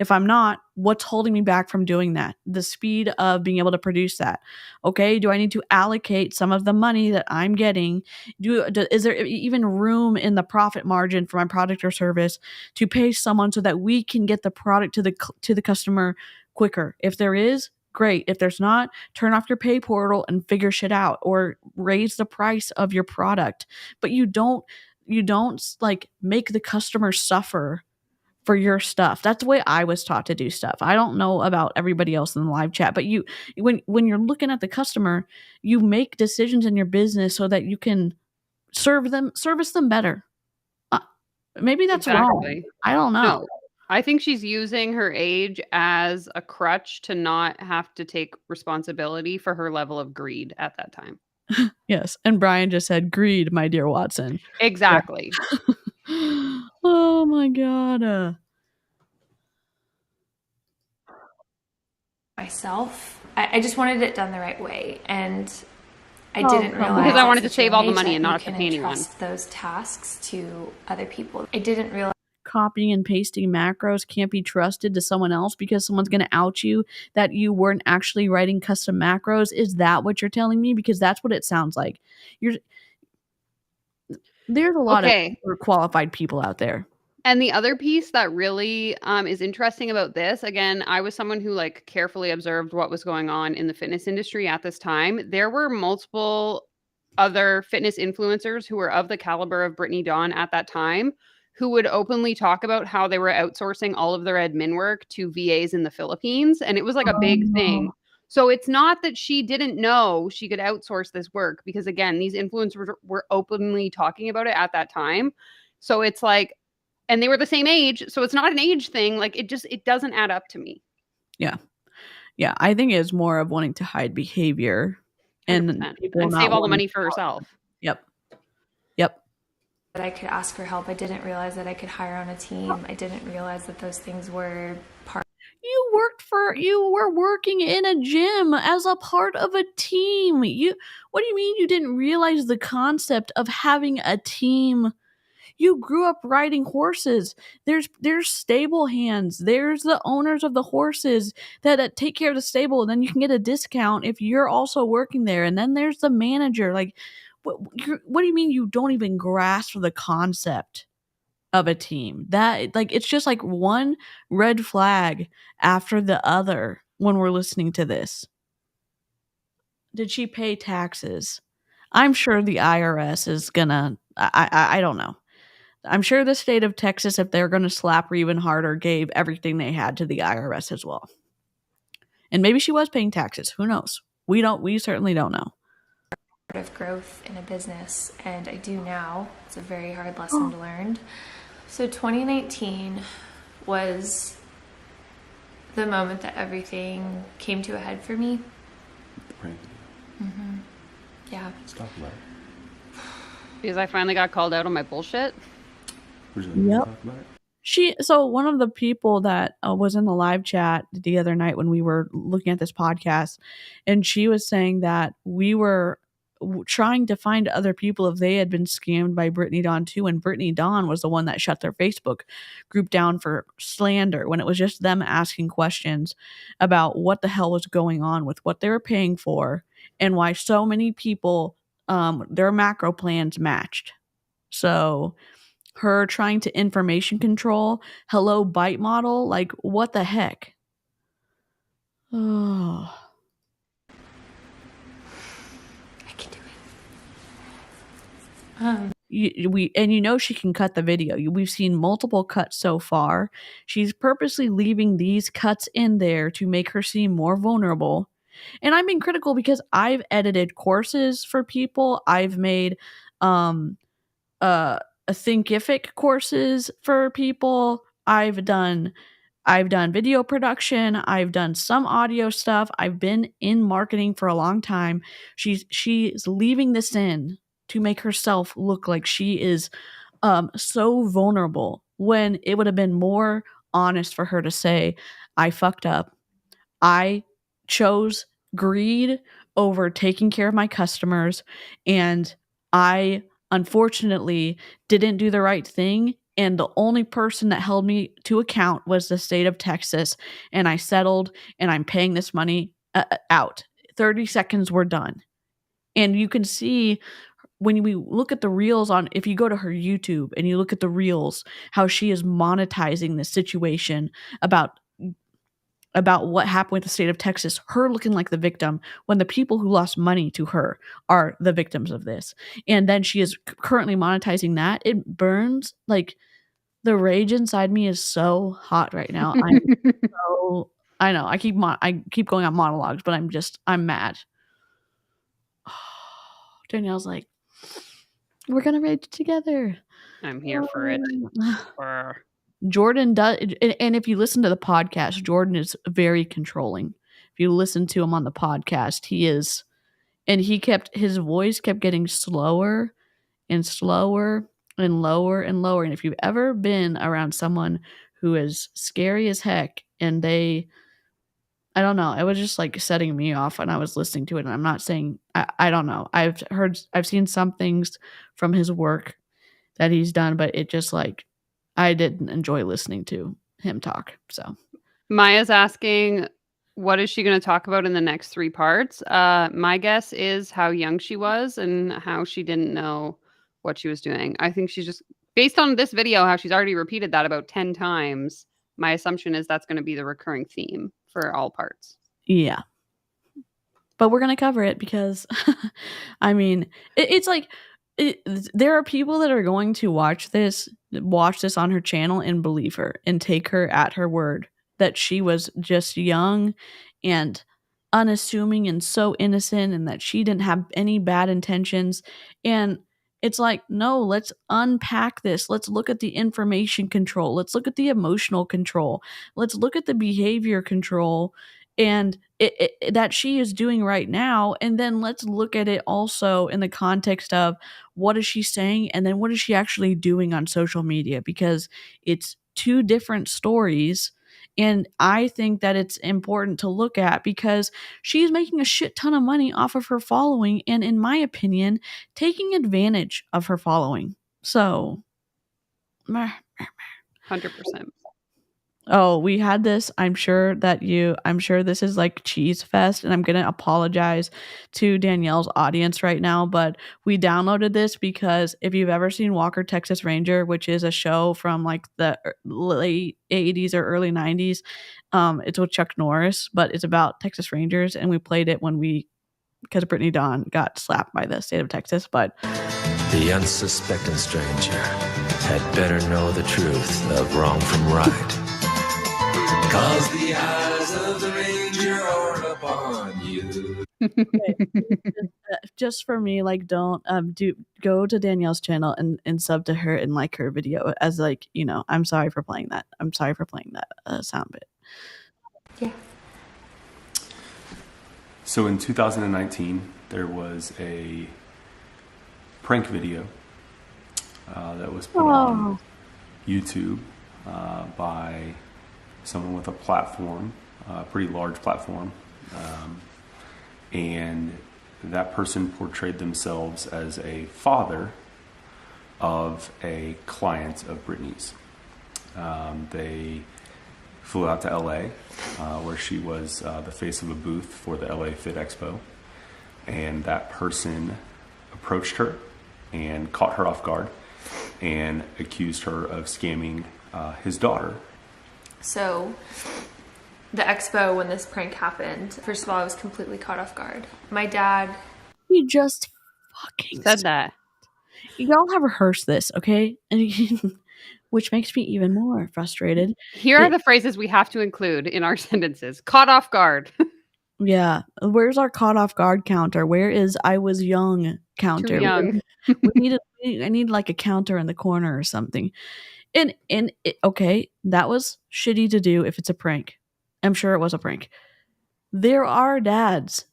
If I'm not, what's holding me back from doing that? The speed of being able to produce that. Okay, do I need to allocate some of the money that I'm getting? Is there even room in the profit margin for my product or service to pay someone so that we can get the product to the customer quicker? If there is, great. If there's not, turn off your pay portal and figure shit out, or raise the price of your product. But you don't like make the customer suffer for your stuff. That's the way I was taught to do stuff. I don't know about everybody else in the live chat, but when you're looking at the customer, you make decisions in your business so that you can service them better. Maybe that's wrong. I don't know. No, I think she's using her age as a crutch to not have to take responsibility for her level of greed at that time. Yes. And Brian just said, greed, my dear Watson. Exactly. Yeah. Oh my God. Myself, I just wanted it done the right way. And I didn't realize, because I wanted to save all the money and not have to pay anyone. Those tasks to other people. I didn't realize copying and pasting macros can't be trusted to someone else because someone's going to out you that you weren't actually writing custom macros. Is that what you're telling me? Because that's what it sounds like. There's a lot of qualified people out there. And the other piece that really is interesting about this, again, I was someone who like carefully observed what was going on in the fitness industry at this time. There were multiple other fitness influencers who were of the caliber of Brittany Dawn at that time, who would openly talk about how they were outsourcing all of their admin work to VAs in the Philippines. And it was like a big thing. So it's not that she didn't know she could outsource this work, because again, these influencers were openly talking about it at that time. So it's like, and they were the same age. So it's not an age thing. Like it doesn't add up to me. Yeah. Yeah. I think it's more of wanting to hide behavior and people and save all the money for herself. Yep. That I could ask for help. I didn't realize that I could hire on a team. I didn't realize that those things were part. You were working in a gym as a part of a team. What do you mean you didn't realize the concept of having a team? You grew up riding horses. There's stable hands. There's the owners of the horses that take care of the stable, and then you can get a discount if you're also working there. And then there's the manager. Like, what do you mean you don't even grasp the concept of a team? That, like, it's just like one red flag after the other when we're listening to this. Did she pay taxes? I'm sure the IRS is gonna. I don't know. I'm sure the state of Texas, if they're going to slap her even harder, gave everything they had to the IRS as well. And maybe she was paying taxes. Who knows? We certainly don't know. Of growth in a business, and I do now. It's a very hard lesson to learn. So 2019 was the moment that everything came to a head for me. Mm-hmm. Yeah. Let's talk about it. Because I finally got called out on my bullshit. Yep. So one of the people that was in the live chat the other night when we were looking at this podcast, and she was saying that we were trying to find other people if they had been scammed by Brittany Dawn too, and Brittany Dawn was the one that shut their Facebook group down for slander when it was just them asking questions about what the hell was going on with what they were paying for and why so many people their macro plans matched. So her trying to information control hello bite model, like what the heck? Oh, I can do it. She can cut the video. We've seen multiple cuts so far. She's purposely leaving these cuts in there to make her seem more vulnerable. And I'm being critical because I've edited courses for people. I've made thinkific courses for people. I've done video production. I've done some audio stuff. I've been in marketing for a long time. She's leaving this in to make herself look like she is so vulnerable, when it would have been more honest for her to say, I fucked up. I chose greed over taking care of my customers, and I unfortunately didn't do the right thing, and the only person that held me to account was the state of Texas, and I settled, and I'm paying this money out. 30 seconds, we're done. And you can see when we look at the reels if you go to her YouTube and you look at the reels, how she is monetizing this situation about about what happened with the state of Texas, her looking like the victim when the people who lost money to her are the victims of this. And then she is currently monetizing that. It burns. Like, the rage inside me is so hot right now. I know I keep going on monologues, but I'm mad. Danielle's like, we're gonna rage together. I'm here for it. Jordan does, and if you listen to the podcast, Jordan is very controlling. If you listen to him on the podcast, he is, and his voice kept getting slower and slower and lower and lower. And if you've ever been around someone who is scary as heck, and I don't know, it was just like setting me off when I was listening to it. And I'm not saying, I don't know. I've seen some things from his work that he's done, but it just like, I didn't enjoy listening to him talk. So Maya's asking, what is she going to talk about in the next 3 parts? My guess is how young she was and how she didn't know what she was doing. I think she's just, based on this video, how she's already repeated that about 10 times. My assumption is that's going to be the recurring theme for all parts. Yeah. But we're going to cover it because, I mean, it's like, there are people that are going to watch this on her channel and believe her and take her at her word that she was just young and unassuming and so innocent and that she didn't have any bad intentions. And it's like, no, let's unpack this. Let's look at the information control. Let's look at the emotional control. Let's look at the behavior control and that she is doing right now. And then let's look at it also in the context of what is she saying and then what is she actually doing on social media, because it's 2 different stories. And I think that it's important to look at because she's making a shit ton of money off of her following and, in my opinion, taking advantage of her following. So 100%. Oh, we had this. I'm sure this is like cheese fest, and I'm going to apologize to Danielle's audience right now, but we downloaded this because if you've ever seen Walker, Texas Ranger, which is a show from like the late 80s or early 90s, it's with Chuck Norris, but it's about Texas Rangers, and we played it because Brittany Dawn got slapped by the state of Texas, but the unsuspecting stranger had better know the truth of wrong from right. 'Cause the eyes of the ranger are upon you. Just for me, like, don't go to Danielle's channel and sub to her and like her video as like, I'm sorry for playing that. I'm sorry for playing that sound bit. Yeah. So in 2019, there was a prank video that was put on YouTube by someone with a platform, a pretty large platform, and that person portrayed themselves as a father of a client of Brittany's. They flew out to LA, where she was the face of a booth for the LA Fit Expo, and that person approached her and caught her off guard and accused her of scamming his daughter. So, the expo, when this prank happened, first of all, I was completely caught off guard. My dad... You just fucking said that. Y'all have rehearsed this, okay? Which makes me even more frustrated. Here are the phrases we have to include in our sentences. Caught off guard. Yeah. Where's our caught off guard counter? Where is I was young counter? Too young. I need like a counter in the corner or something. And okay, that was shitty to do if it's a prank. I'm sure it was a prank. There are dads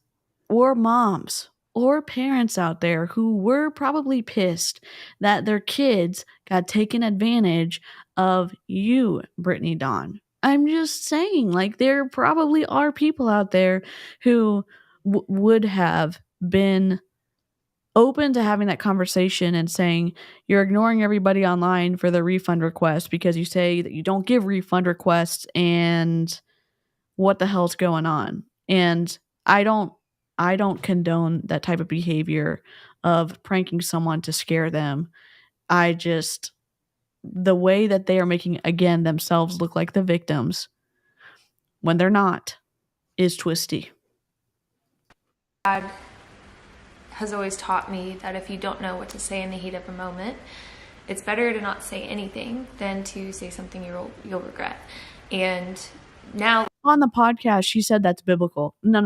or moms or parents out there who were probably pissed that their kids got taken advantage of you, Brittany Dawn. I'm just saying, like, there probably are people out there who would have been open to having that conversation and saying you're ignoring everybody online for the refund request because you say that you don't give refund requests and what the hell's going on. And I don't condone that type of behavior of pranking someone to scare them. The way that they are making, again, themselves look like the victims when they're not is twisty. Dad has always taught me that if you don't know what to say in the heat of a moment, it's better to not say anything than to say something you'll regret. And now on the podcast, she said that's biblical. No.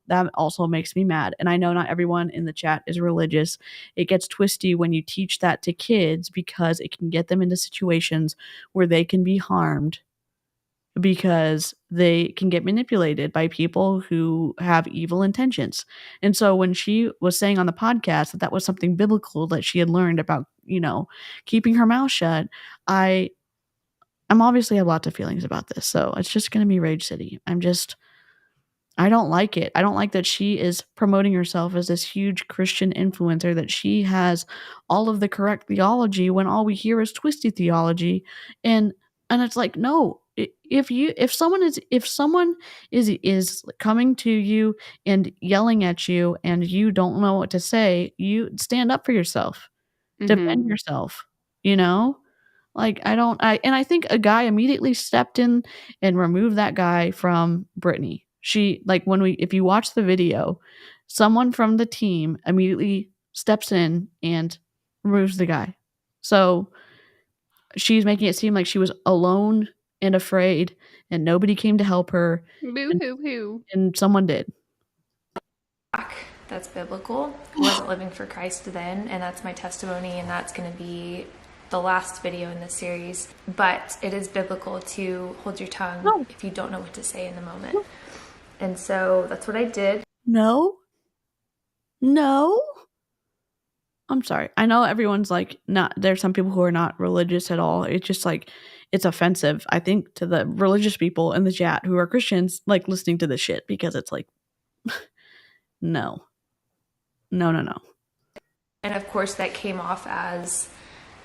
That also makes me mad. And I know not everyone in the chat is religious. It gets twisty when you teach that to kids because it can get them into situations where they can be harmed because they can get manipulated by people who have evil intentions. And so when she was saying on the podcast that was something biblical that she had learned about, keeping her mouth shut, I'm obviously have lots of feelings about this, so it's just going to be Rage City. I don't like it. I don't like that she is promoting herself as this huge Christian influencer, that she has all of the correct theology when all we hear is twisty theology. And it's like, no, if someone is coming to you and yelling at you and you don't know what to say, you stand up for yourself. Defend yourself, Like, I think a guy immediately stepped in and removed that guy from Brittany. If you watch the video, someone from the team immediately steps in and removes the guy. So she's making it seem like she was alone and afraid and nobody came to help her. Boo-hoo-hoo. And someone did. That's biblical. I wasn't living for Christ then, and that's my testimony, and that's going to be the last video in this series. But it is biblical to hold your tongue if you don't know what to say in the moment. And so that's what I did. No. I'm sorry. I know everyone's like, there's some people who are not religious at all. It's just like, it's offensive, I think, to the religious people in the chat who are Christians, like listening to this shit, because it's like, no. And of course that came off as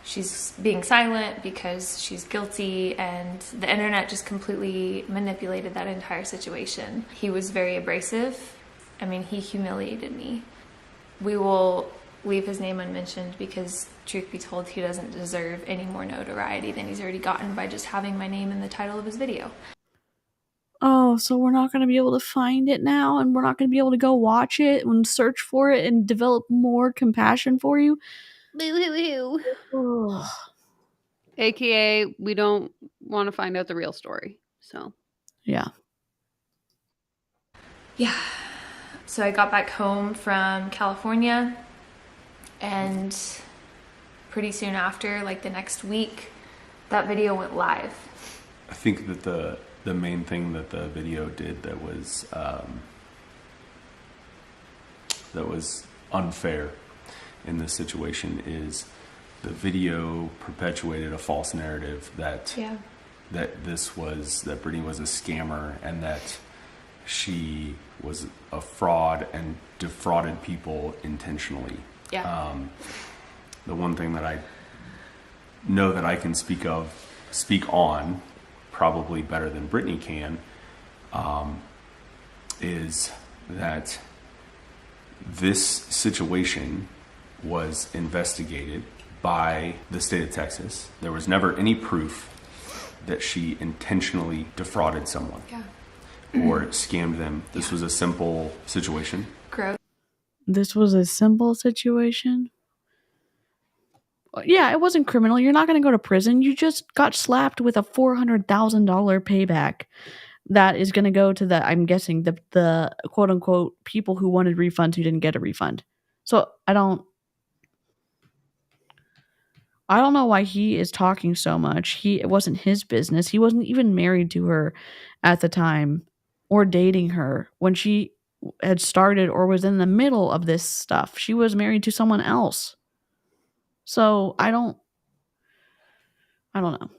she's being silent because she's guilty, and the internet just completely manipulated that entire situation. He was very abrasive. I mean, he humiliated me. We will leave his name unmentioned because, truth be told, he doesn't deserve any more notoriety than he's already gotten by just having my name in the title of his video. Oh, so we're not going to be able to find it now, and we're not going to be able to go watch it and search for it and develop more compassion for you? Boo-hoo-hoo. AKA, we don't want to find out the real story. So, yeah. So I got back home from California, and pretty soon after, like the next week, that video went live. I think that the main thing that the video did that was unfair in this situation is the video perpetuated a false narrative that Brittany was a scammer and that she was a fraud and defrauded people intentionally. The one thing that I know that I can speak on probably better than Brittany can, is that this situation was investigated by the state of Texas. There was never any proof that she intentionally defrauded someone or scammed them. This was a simple situation. This was a simple situation? Yeah, it wasn't criminal. You're not going to go to prison. You just got slapped with a $400,000 payback that is going to go to I'm guessing, the quote unquote people who wanted refunds who didn't get a refund. So I don't know why he is talking so much. It wasn't his business. He wasn't even married to her at the time or dating her when she had started or was in the middle of this stuff. She was married to someone else. So I don't know.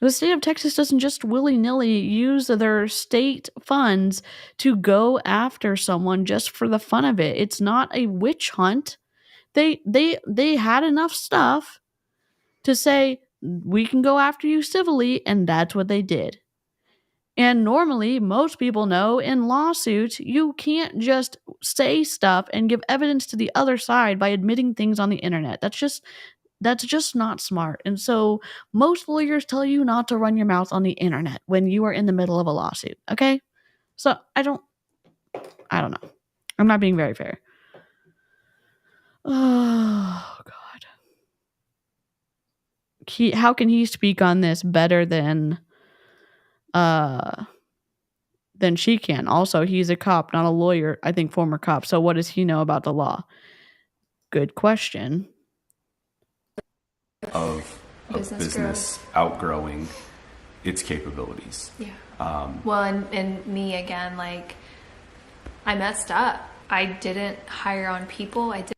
The state of Texas doesn't just willy-nilly use their state funds to go after someone just for the fun of it. It's not a witch hunt. They had enough stuff to say, we can go after you civilly, and that's what they did. And normally, most people know in lawsuits, you can't just say stuff and give evidence to the other side by admitting things on the internet. That's just not smart. And so most lawyers tell you not to run your mouth on the internet when you are in the middle of a lawsuit. Okay? So I don't know. I'm not being very fair. Oh God. How can he speak on this better than she can? Also, he's a cop, not a lawyer. I think former cop. So what does he know about the law? Good question. Of business outgrowing its capabilities. Yeah. Well, and me again, like, I messed up. I didn't hire on people. I didn't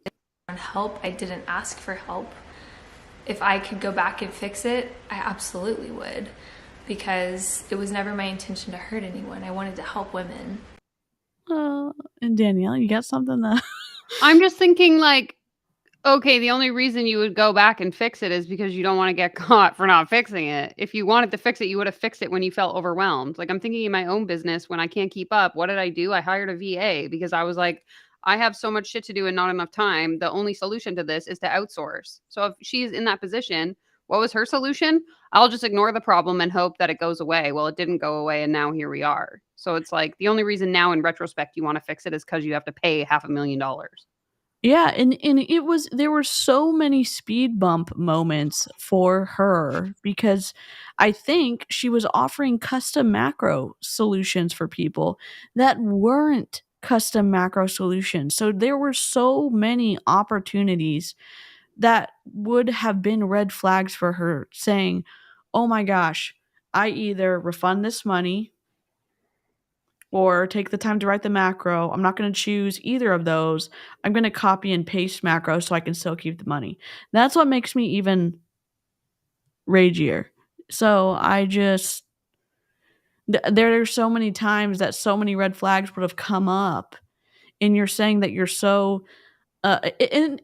hire on help. I didn't ask for help. If I could go back and fix it, I absolutely would, because it was never my intention to hurt anyone. I wanted to help women. And Danielle, you got something that I'm just thinking, like, okay, the only reason you would go back and fix it is because you don't want to get caught for not fixing it. If you wanted to fix it, you would have fixed it when you felt overwhelmed. Like, I'm thinking in my own business, when I can't keep up, what did I do? I hired a VA because I was like, I have so much shit to do and not enough time. The only solution to this is to outsource. So if she's in that position, what was her solution? I'll just ignore the problem and hope that it goes away. Well, it didn't go away, and now here we are. So it's like the only reason now in retrospect you want to fix it is because you have to pay $500,000. Yeah, and there were so many speed bump moments for her because I think she was offering custom macro solutions for people that weren't custom macro solutions. So there were so many opportunities that would have been red flags for her, saying, "Oh my gosh, I either refund this money or take the time to write the macro. I'm not going to choose either of those. I'm going to copy and paste macro so I can still keep the money." That's what makes me even ragier. So I just there are so many times that so many red flags would have come up, and you're saying that you're so and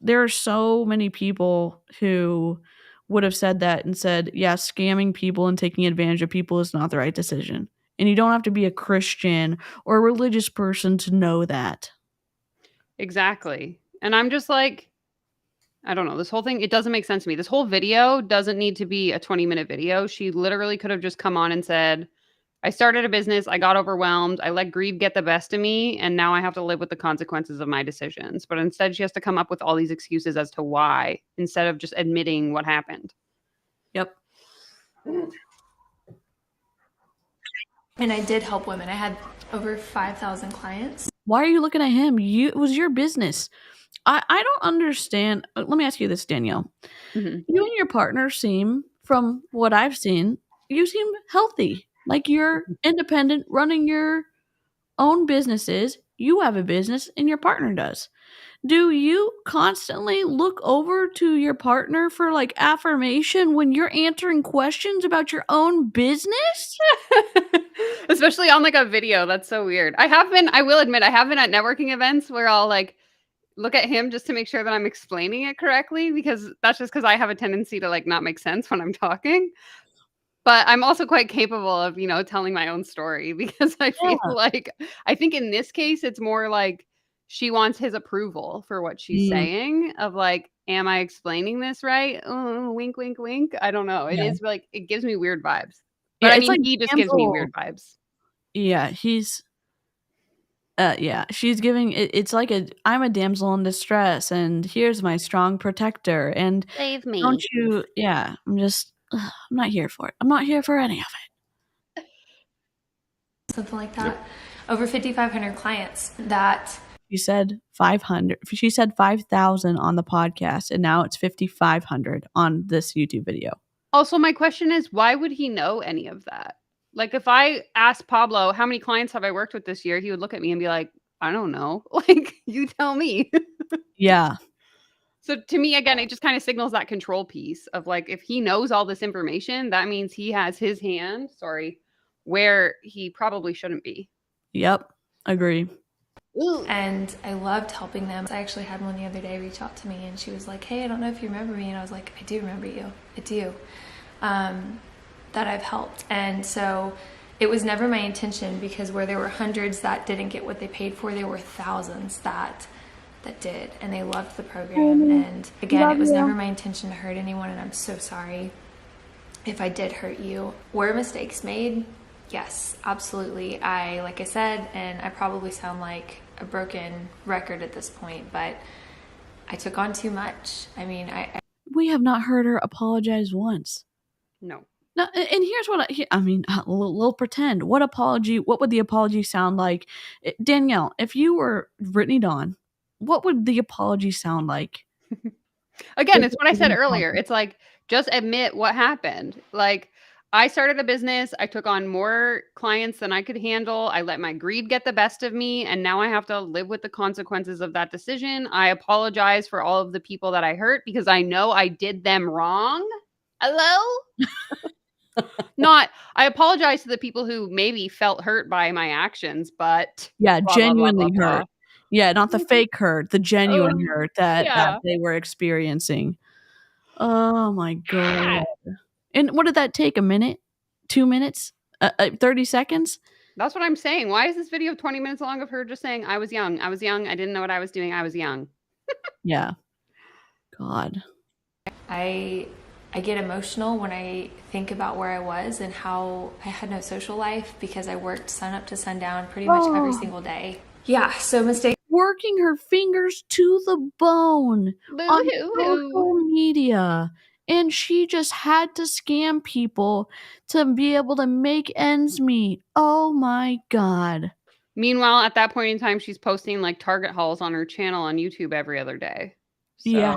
there are so many people who would have said that and said, yeah, scamming people and taking advantage of people is not the right decision. And you don't have to be a Christian or a religious person to know that. Exactly. And I'm just like, I don't know. This whole thing, it doesn't make sense to me. This whole video doesn't need to be a 20-minute video. She literally could have just come on and said, I started a business. I got overwhelmed. I let greed get the best of me. And now I have to live with the consequences of my decisions. But instead, she has to come up with all these excuses as to why, instead of just admitting what happened. Yep. And I did help women. I had over 5,000 clients. Why are you looking at him? It was your business. I don't understand. Let me ask you this, Danielle. Mm-hmm. You and your partner seem, from what I've seen, you seem healthy. Like you're independent, running your own businesses. You have a business and your partner does. Do you constantly look over to your partner for like affirmation when you're answering questions about your own business? Especially on like a video. That's so weird. I will admit, I have been at networking events where I'll like look at him just to make sure that I'm explaining it correctly, because that's just because I have a tendency to like not make sense when I'm talking. But I'm also quite capable of, telling my own story, because I feel like, I think in this case, it's more like she wants his approval for what she's saying, of like, am I explaining this right? Oh, wink, wink, wink. I don't know. It is like, it gives me weird vibes. But Yeah, I it's mean, like he just gives me weird vibes. Yeah, she's giving it's like I'm a damsel in distress and here's my strong protector and Save me. don't you I'm not here for it. I'm not here for any of it. Something like that. Yep. Over 5,500 clients that she said 500. She said 5,000 on the podcast, and now it's 5,500 on this YouTube video. Also, my question is, why would he know any of that? Like, if I asked Pablo, how many clients have I worked with this year? He would look at me and be like, I don't know. Like, you tell me. Yeah. So to me, again, it just kind of signals that control piece of like, if he knows all this information, that means he has his hand, where he probably shouldn't be. Yep. Agree. And I loved helping them. I actually had one the other day reach out to me and she was like, hey, I don't know if you remember me. And I was like, I do remember you. I do. That I've helped. And so it was never my intention, because where there were hundreds that didn't get what they paid for, there were thousands that that did, and they loved the program. And again, it was never my intention to hurt anyone, and I'm so sorry if I did hurt you. Were mistakes made? Yes, absolutely. Like I said, and I probably sound like a broken record at this point, but I took on too much. I mean, We have not heard her apologize once. No. No, and here's what I mean, we'll pretend. What would the apology sound like? Danielle, if you were Brittany Dawn, what would the apology sound like? Again, it's what I said earlier. It's like, just admit what happened. Like, I started a business. I took on more clients than I could handle. I let my greed get the best of me. And now I have to live with the consequences of that decision. I apologize for all of the people that I hurt because I know I did them wrong. Hello? I apologize to the people who maybe felt hurt by my actions, but yeah, blah, genuinely blah, blah, blah, hurt. Yeah, not the fake hurt, the genuine hurt that yeah. they were experiencing. Oh my God. And what did that take? A minute? 2 minutes? 30 seconds? That's what I'm saying. Why is this video 20 minutes long of her just saying, I was young. I was young. I didn't know what I was doing. I was young. Yeah. God. I get emotional when I think about where I was and how I had no social life because I worked sun up to sundown pretty much every single day. Yeah, so mistakes. Working her fingers to the bone on social media. And she just had to scam people to be able to make ends meet. Oh my God. Meanwhile, at that point in time, she's posting like Target hauls on her channel on YouTube every other day. So. Yeah.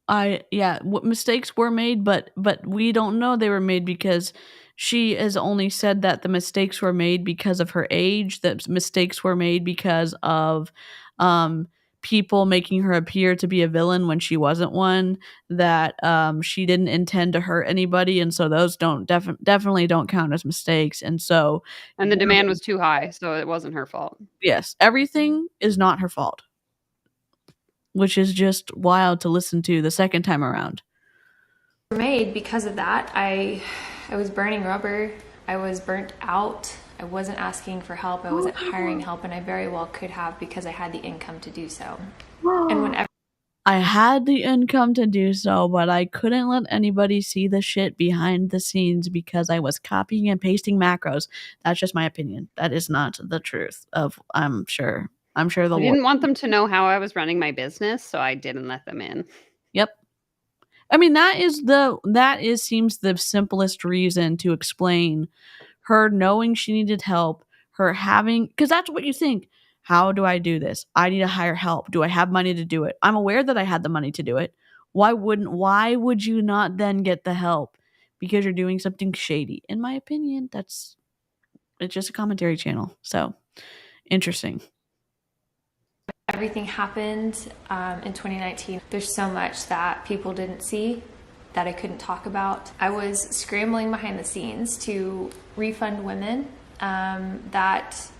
God. Mistakes were made, but we don't know they were made because she has only said that the mistakes were made because of her age, that mistakes were made because of people making her appear to be a villain when she wasn't one, that she didn't intend to hurt anybody, and so those definitely don't count as mistakes. And the demand was too high, so it wasn't her fault. Yes, everything is not her fault, which is just wild to listen to the second time around. Made because of that. I was burning rubber. I was burnt out. I wasn't asking for help. I wasn't hiring help, and I very well could have because I had the income to do so. And whenever I had the income to do so, but I couldn't let anybody see the shit behind the scenes because I was copying and pasting macros. That's just my opinion. That is not the truth of, I'm sure I didn't want them to know how I was running my business, so I didn't let them in. Yep. I mean, seems the simplest reason to explain her knowing she needed help, her having, because that's what you think. How do I do this? I need to hire help. Do I have money to do it? I'm aware that I had the money to do it. Why would you not then get the help? Because you're doing something shady. In my opinion, it's just a commentary channel. So interesting. Everything happened in 2019. There's so much that people didn't see that I couldn't talk about. I was scrambling behind the scenes to refund women that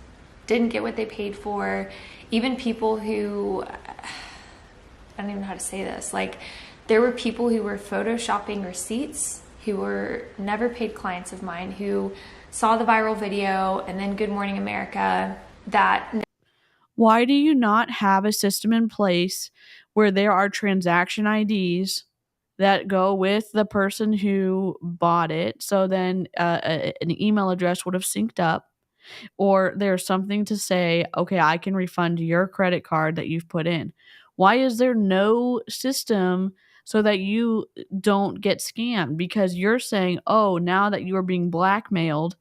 didn't get what they paid for. Even people who, I don't even know how to say this, like there were people who were photoshopping receipts who were never paid clients of mine who saw the viral video and then Good Morning America that... Why do you not have a system in place where there are transaction IDs that go with the person who bought it? So then an email address would have synced up, or there's something to say, okay, I can refund your credit card that you've put in. Why is there no system so that you don't get scammed? Because you're saying, oh, now that you're being blackmailed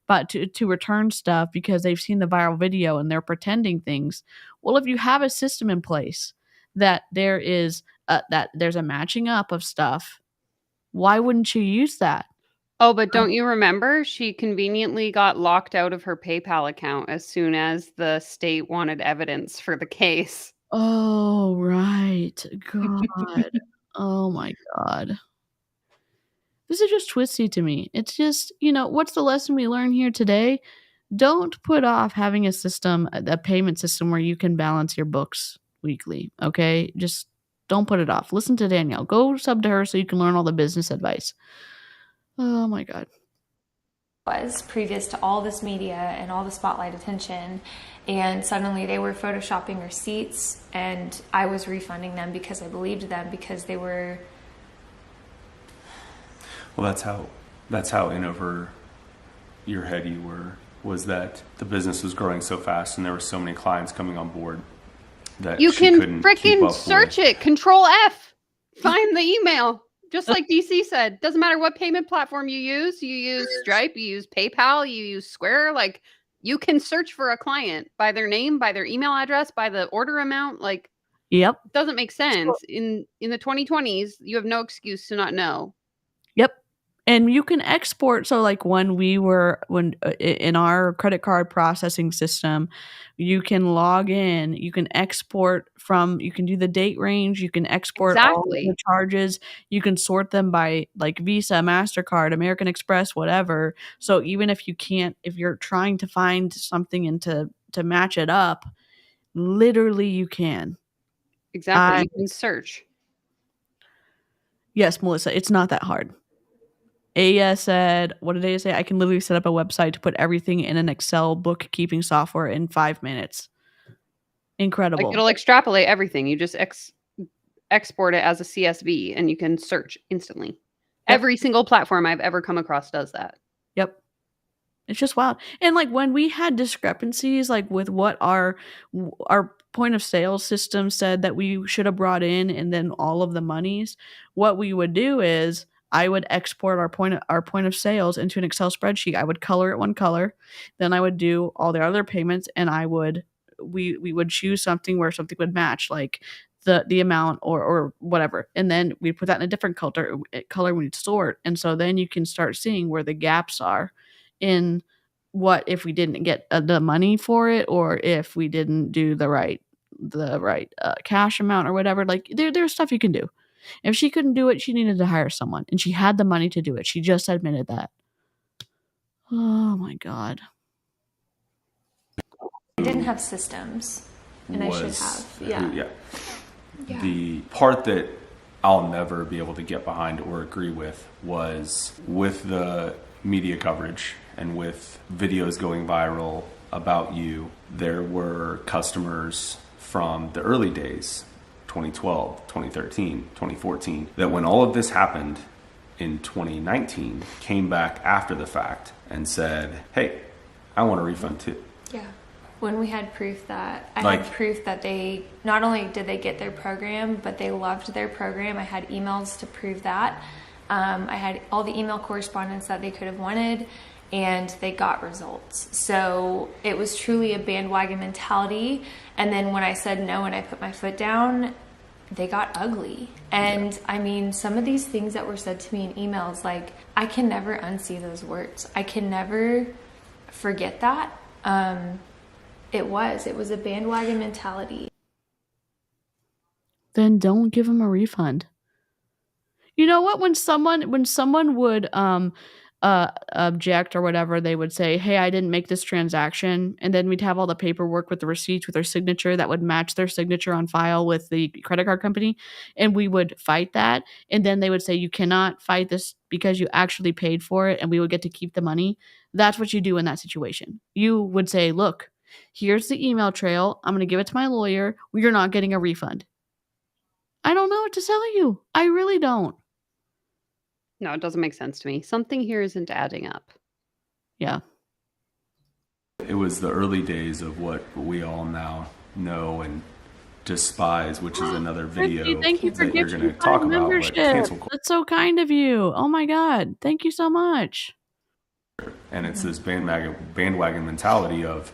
but to return stuff because they've seen the viral video and they're pretending things. Well, if you have a system in place that there's a matching up of stuff, why wouldn't you use that? Oh, but don't you remember? She conveniently got locked out of her PayPal account as soon as the state wanted evidence for the case. Oh, right. God. Oh, my God. This is just twisty to me. It's just, what's the lesson we learn here today? Don't put off having a system, a payment system where you can balance your books weekly, okay? Just don't put it off. Listen to Danielle. Go sub to her so you can learn all the business advice. Oh, my God. was previous to all this media and all the spotlight attention, and suddenly they were photoshopping receipts and I was refunding them because I believed them, because they were... Well, that's how in over your head you were, was that the business was growing so fast and there were so many clients coming on board that You she can couldn't keep freaking up search with. it. Control F. Find the email. Just like DeeCee said. Doesn't matter what payment platform you use. You use Stripe, you use PayPal, you use Square. Like, you can search for a client by their name, by their email address, by the order amount. Like, Yep. it doesn't make sense. In the 2020s, you have no excuse to not know. Yep. And you can export. So like when in our credit card processing system, you can log in, you can export you can do the date range, you can export all of the Exactly. charges, you can sort them by like Visa, MasterCard, American Express, whatever. So even if you're trying to find something and to match it up, literally you can. Exactly. You can search. Yes, Melissa, it's not that hard. Aya said, what did Aya say? I can literally set up a website to put everything in an Excel bookkeeping software in 5 minutes. Incredible. Like, it'll extrapolate everything. You just export it as a CSV and you can search instantly. Yep. Every single platform I've ever come across does that. Yep. It's just wild. And like when we had discrepancies, like with what our point of sale system said that we should have brought in, and then all of the monies, what we would do is I would export our point of sales into an Excel spreadsheet. I would color it one color, then I would do all the other payments, and we would choose something where something would match, like the amount or whatever, and then we put that in a different color when we sort. And so then you can start seeing where the gaps are in what if we didn't get the money for it, or if we didn't do the right cash amount or whatever. Like there's stuff you can do. If she couldn't do it, she needed to hire someone, and she had the money to do it. She just admitted that. Oh my God. I didn't have systems, and I should have. Yeah. The part that I'll never be able to get behind or agree with was with the media coverage and with videos going viral about you. There were customers from the early days, 2012, 2013, 2014, that when all of this happened in 2019, came back after the fact and said, hey, I want a refund too. Yeah. When we had proof that, I Like- had proof that they, not only did they get their program, but they loved their program. I had emails to prove that. I had all the email correspondence that they could have wanted, and they got results. So it was truly a bandwagon mentality. And then when I said no and I put my foot down, they got ugly. And I mean, some of these things that were said to me in emails, like, I can never unsee those words. I can never forget that. It was a bandwagon mentality. Then don't give them a refund. You know what? When someone would object or whatever, they would say, hey, I didn't make this transaction. And then we'd have all the paperwork with the receipts with their signature that would match their signature on file with the credit card company. And we would fight that. And then they would say, you cannot fight this because you actually paid for it, and we would get to keep the money. That's what you do in that situation. You would say, look, here's the email trail. I'm going to give it to my lawyer. You're not getting a refund. I don't know what to tell you. I really don't. No, it doesn't make sense to me. Something here isn't adding up. Yeah. It was the early days of what we all now know and despise, which is another video Brittany, thank you for that you're going gifting to talk my about. But membership. cancel culture, That's so kind of you. Oh my God. Thank you so much. and it's this bandwagon mentality of,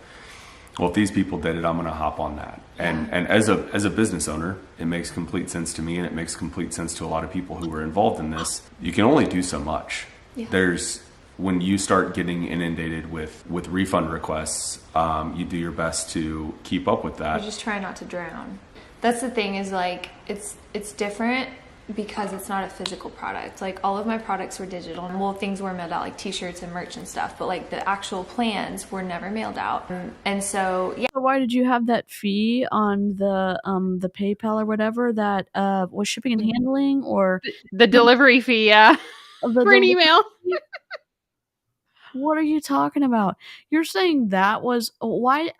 well, if these people did it, I'm going to hop on that. And as a business owner, it makes complete sense to me, and it makes complete sense to a lot of people who were involved in this. You can only do so much. Yeah. When you start getting inundated with refund requests, you do your best to keep up with that. You just try not to drown. That's the thing, is like, it's different because it's not a physical product. Like, all of my products were digital, and well, things were mailed out, like t-shirts and merch and stuff, but like the actual plans were never mailed out. And so, yeah. So why did you have that fee on the PayPal or whatever that was shipping and handling, or The delivery fee, yeah. the For an email. What are you talking about? You're saying that was why?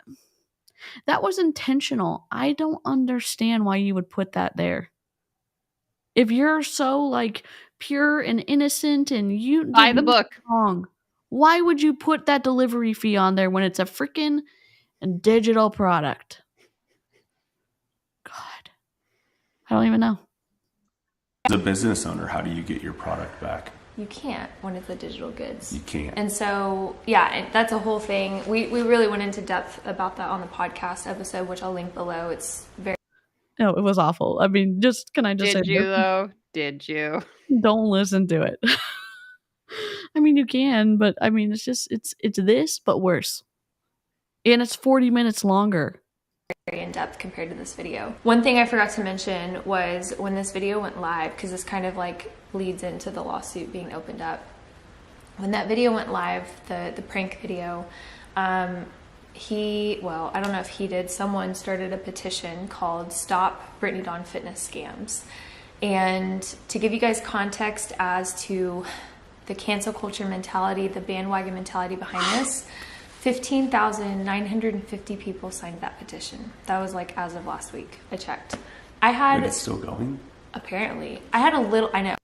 That was intentional. I don't understand why you would put that there. If you're so like pure and innocent and you Buy did the nothing book. wrong, why would you put that delivery fee on there when it's a freaking digital product? God, I don't even know. As a business owner, how do you get your product back? You can't when it's the digital goods. You can't. And so, yeah, that's a whole thing. We really went into depth about that on the podcast episode, which I'll link below. It's very... No, it was awful. I mean, can I just say Did you though? Did you? don't listen to it. I mean, you can, but I mean, it's this, but worse. And it's 40 minutes longer. Very in depth compared to this video. One thing I forgot to mention was when this video went live, because this kind of like leads into the lawsuit being opened up. When that video went live, the prank video, I don't know if he did, someone started a petition called Stop Brittany Dawn Fitness Scams. And to give you guys context as to the cancel culture mentality, the bandwagon mentality behind this, 15,950 people signed that petition. That was like as of last week. I checked. And it's still going? Apparently. I had a little, I know.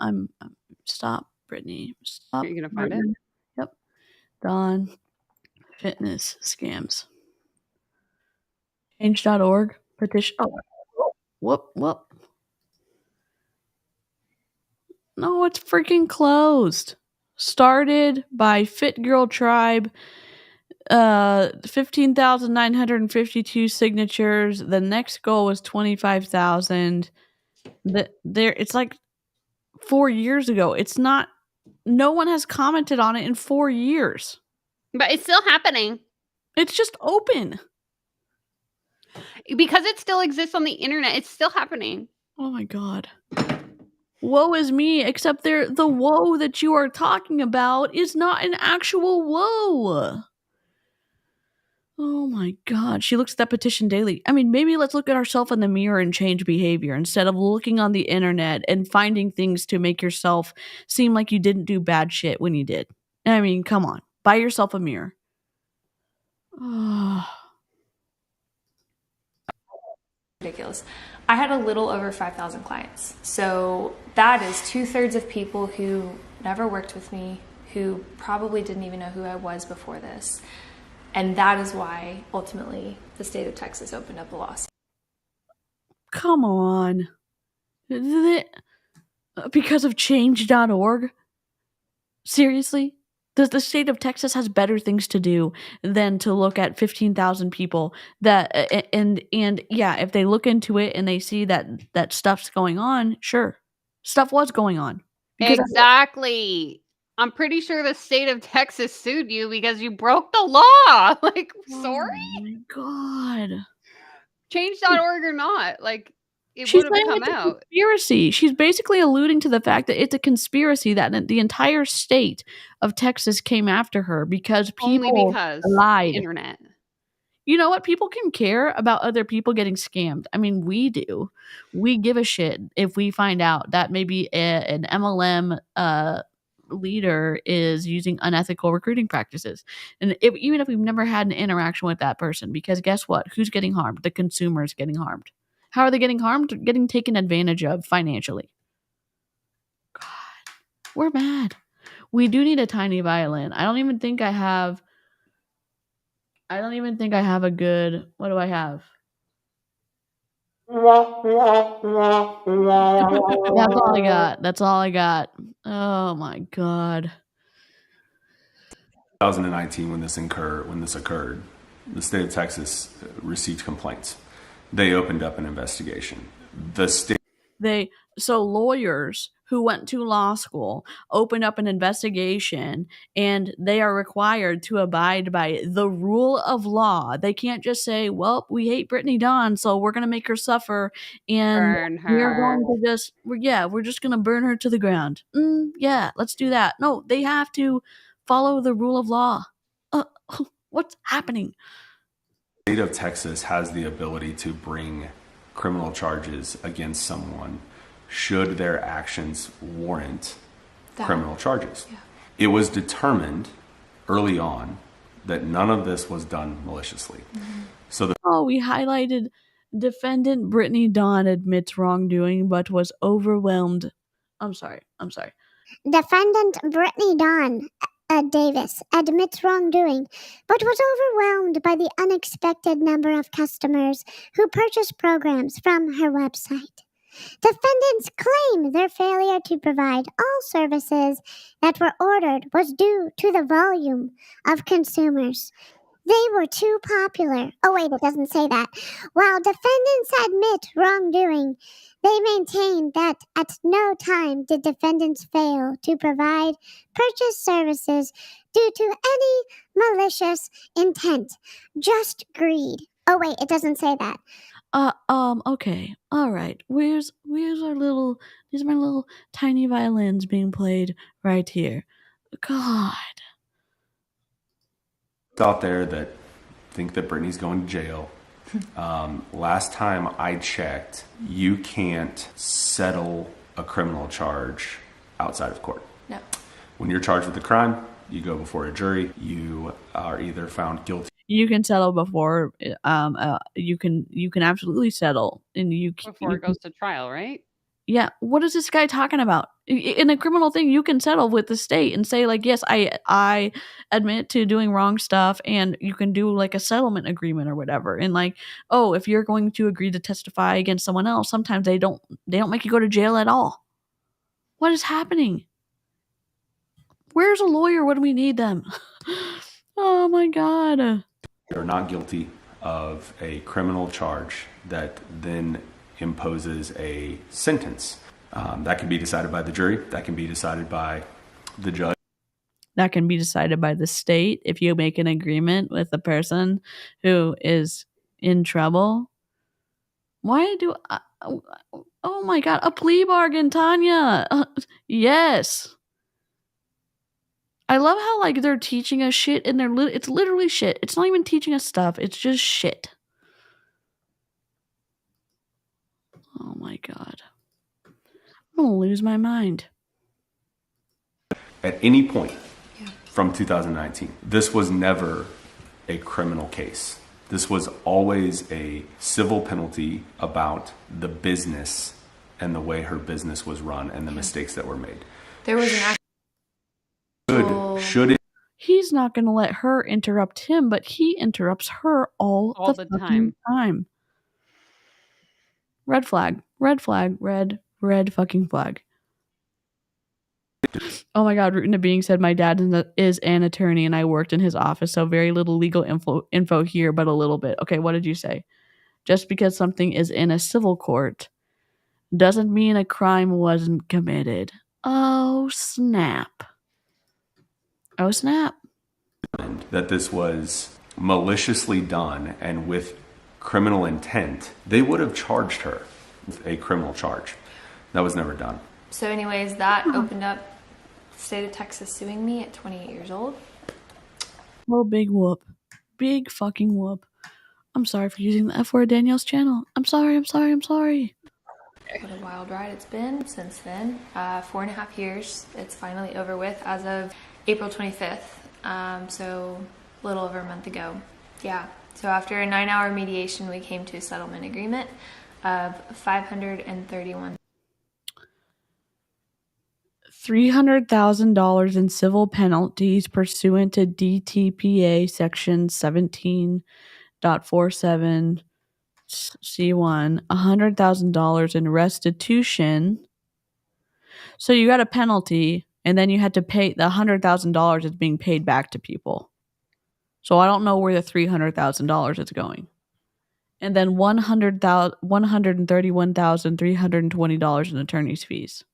I'm stop, Brittany. Stop. Are you gonna find it? Yep. Dawn Fitness Scams. Change.org petition. Oh, whoop. No, it's freaking closed. Started by Fit Girl Tribe. 15,952 signatures. The next goal was 25,000. It's like 4 years ago. It's not. No one has commented on it in 4 years. But it's still happening. It's just open. Because it still exists on the internet. It's still happening. Oh my God. Woe is me, except the woe that you are talking about is not an actual woe. Oh my God. She looks at that petition daily. I mean, maybe let's look at ourselves in the mirror and change behavior instead of looking on the internet and finding things to make yourself seem like you didn't do bad shit when you did. I mean, come on. Buy yourself a mirror. Oh. Ridiculous. I had a little over 5,000 clients. So that is 2/3 of people who never worked with me, who probably didn't even know who I was before this. And that is why ultimately the state of Texas opened up a lawsuit. Come on. Because of change.org? Seriously? The state of Texas has better things to do than to look at 15,000 people that and yeah, if they look into it and they see that stuff's going on, sure. Stuff was going on. Exactly. I'm pretty sure the state of Texas sued you because you broke the law. Like, sorry? Oh my God. Change.org or not. Like, it She's would have come out. Conspiracy. She's basically alluding to the fact that it's a conspiracy that the entire state of Texas came after her because people Only because lied. Internet. You know what? People can care about other people getting scammed. I mean, we do. We give a shit if we find out that maybe an MLM leader is using unethical recruiting practices. And even if we've never had an interaction with that person, because guess what? Who's getting harmed? The consumer is getting harmed. How are they getting harmed? Getting taken advantage of financially. God, we're mad. We do need a tiny violin. I don't even think I have a good... What do I have? That's all I got. Oh my God. 2019, when this occurred, the state of Texas received complaints. They opened up an investigation. So lawyers who went to law school opened up an investigation, and they are required to abide by the rule of law. They can't just say, well, we hate Brittany Dawn, so we're going to make her suffer, and we're just going to burn her to the ground. Yeah, let's do that. No, they have to follow the rule of law. What's happening? The state of Texas has the ability to bring criminal charges against someone should their actions warrant criminal charges. Yeah. It was determined early on that none of this was done maliciously. So we highlighted defendant Brittany Dawn admits wrongdoing but was overwhelmed. I'm sorry. Defendant Brittany Dawn Davis admits wrongdoing, but was overwhelmed by the unexpected number of customers who purchased programs from her website. Defendants claim their failure to provide all services that were ordered was due to the volume of consumers. They were too popular. Oh, wait, it doesn't say that. While defendants admit wrongdoing, they maintain that at no time did defendants fail to provide purchase services due to any malicious intent, just greed. Oh, wait, it doesn't say that. Okay. All right. Where's our little, these are my little tiny violins being played right here. God. out there that think that Brittany's going to jail. Last time I checked, you can't settle a criminal charge outside of court. No. When you're charged with a crime, you go before a jury. You are either found guilty. You can settle before. You can absolutely settle, and Before it goes to trial, right? Yeah. What is this guy talking about? In a criminal thing, you can settle with the state and say, like, yes, I admit to doing wrong stuff, and you can do like a settlement agreement or whatever. And like, oh, if you're going to agree to testify against someone else, sometimes they don't make you go to jail at all. What is happening? Where's a lawyer when we need them? Oh my God. You're not guilty of a criminal charge that then imposes a sentence. That can be decided by the jury. That can be decided by the judge. That can be decided by the state if you make an agreement with the person who is in trouble. Why do oh my God, a plea bargain, Tanya. Yes. I love how like they're teaching us shit and it's literally shit. It's not even teaching us stuff. It's just shit. Oh my God. I'm going to lose my mind. At any point from 2019, this was never a criminal case. This was always a civil penalty about the business and the way her business was run and the mistakes that were made. There was an Should it? He's not going to let her interrupt him, but he interrupts her all the fucking time. Red flag. Red flag. Red fucking flag. Oh my God, Rootin' Being said my dad is an attorney and I worked in his office, so very little legal info here, but a little bit. Okay, what did you say? Just because something is in a civil court doesn't mean a crime wasn't committed. Oh, snap. Oh, snap. That this was maliciously done and with criminal intent, they would have charged her with a criminal charge. That was never done. So anyways, that opened up the state of Texas suing me at 28 years old. Oh, big whoop. Big fucking whoop. I'm sorry for using the F word Danielle's channel. I'm sorry. What a wild ride it's been since then. 4.5 years. It's finally over with as of April 25th. So a little over a month ago. Yeah. So after a 9-hour mediation, we came to a settlement agreement of $531,000. $300,000 in civil penalties pursuant to DTPA section 17.47 C1, $100,000 in restitution. So you got a penalty, and then you had to pay the $100,000 is being paid back to people. So I don't know where the $300,000 is going. And then $131,320 in attorney's fees.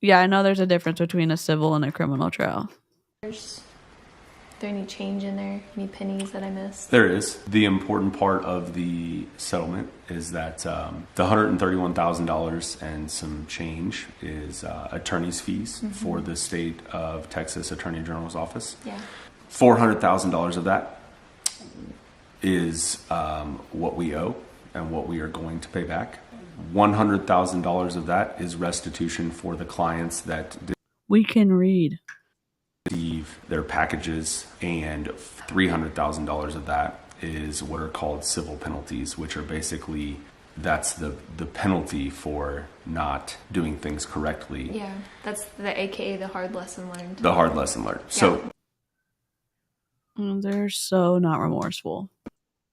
Yeah, I know there's a difference between a civil and a criminal trial. Is there any change in there? Any pennies that I missed? There is. The important part of the settlement is that the $131,000 and some change is attorney's fees for the state of Texas Attorney General's office. Yeah. $400,000 of that is what we owe and what we are going to pay back. $100,000 of that is restitution for the clients that We can read. receive their packages, and $300,000 of that is what are called civil penalties, which are basically that's the penalty for not doing things correctly. Yeah, that's the AKA the hard lesson learned. The hard lesson learned. So They're so not remorseful.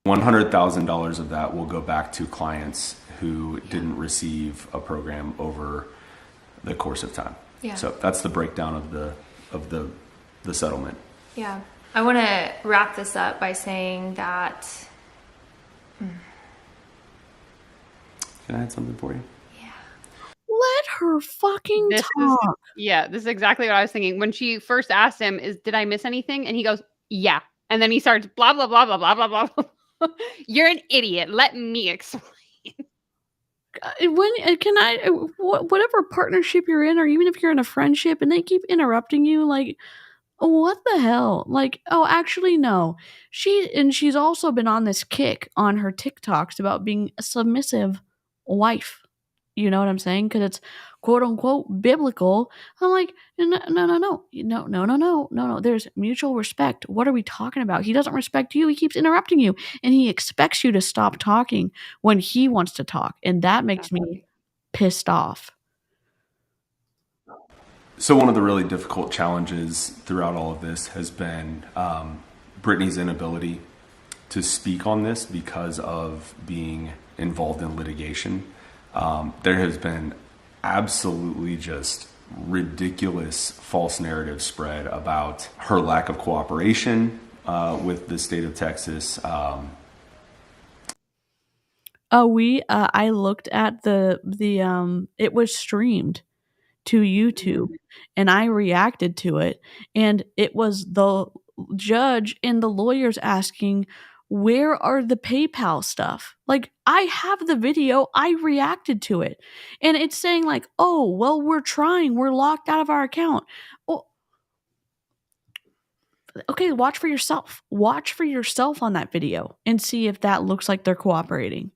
$100,000 of that will go back to clients who didn't receive a program over the course of time. Yeah. So that's the breakdown of the settlement. Yeah. I want to wrap this up by saying that. Can I add something for you? Let her fucking talk. This is exactly what I was thinking. When she first asked him, did I miss anything? And he goes, yeah. And then he starts blah, blah, blah, blah, blah, blah, blah. You're an idiot. Let me explain. Whatever partnership you're in, or even if you're in a friendship and they keep interrupting you, like, what the hell? Like, oh, actually, no. She's also been on this kick on her TikToks about being a submissive wife. You know what I'm saying? Because it's quote unquote biblical. I'm like, no. There's mutual respect. What are we talking about? He doesn't respect you. He keeps interrupting you, and he expects you to stop talking when he wants to talk, and that makes me pissed off. So one of the really difficult challenges throughout all of this has been Brittany's inability to speak on this because of being involved in litigation. There has been absolutely just ridiculous false narrative spread about her lack of cooperation with the state of Texas. I looked at the it was streamed to YouTube, and I reacted to it, and it was the judge and the lawyers asking, where are the PayPal stuff? Like, I have the video, I reacted to it, and it's saying like, oh, well, we're locked out of our account. Oh, okay, watch for yourself on that video and see if that looks like they're cooperating.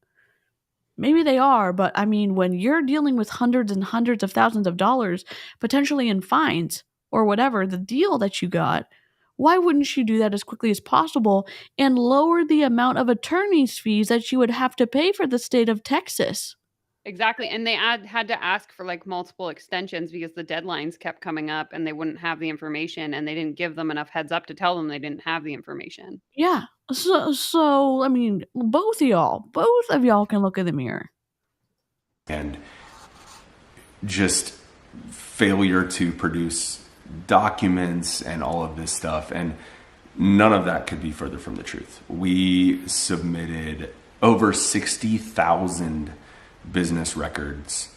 Maybe they are, but I mean, when you're dealing with hundreds and hundreds of thousands of dollars, potentially in fines or whatever, the deal that you got, why wouldn't you do that as quickly as possible and lower the amount of attorney's fees that you would have to pay for the state of Texas? Exactly. And they had to ask for like multiple extensions because the deadlines kept coming up and they wouldn't have the information, and they didn't give them enough heads up to tell them they didn't have the information. Yeah. So I mean, both of y'all can look in the mirror. And just failure to produce documents and all of this stuff. And none of that could be further from the truth. We submitted over 60,000 business records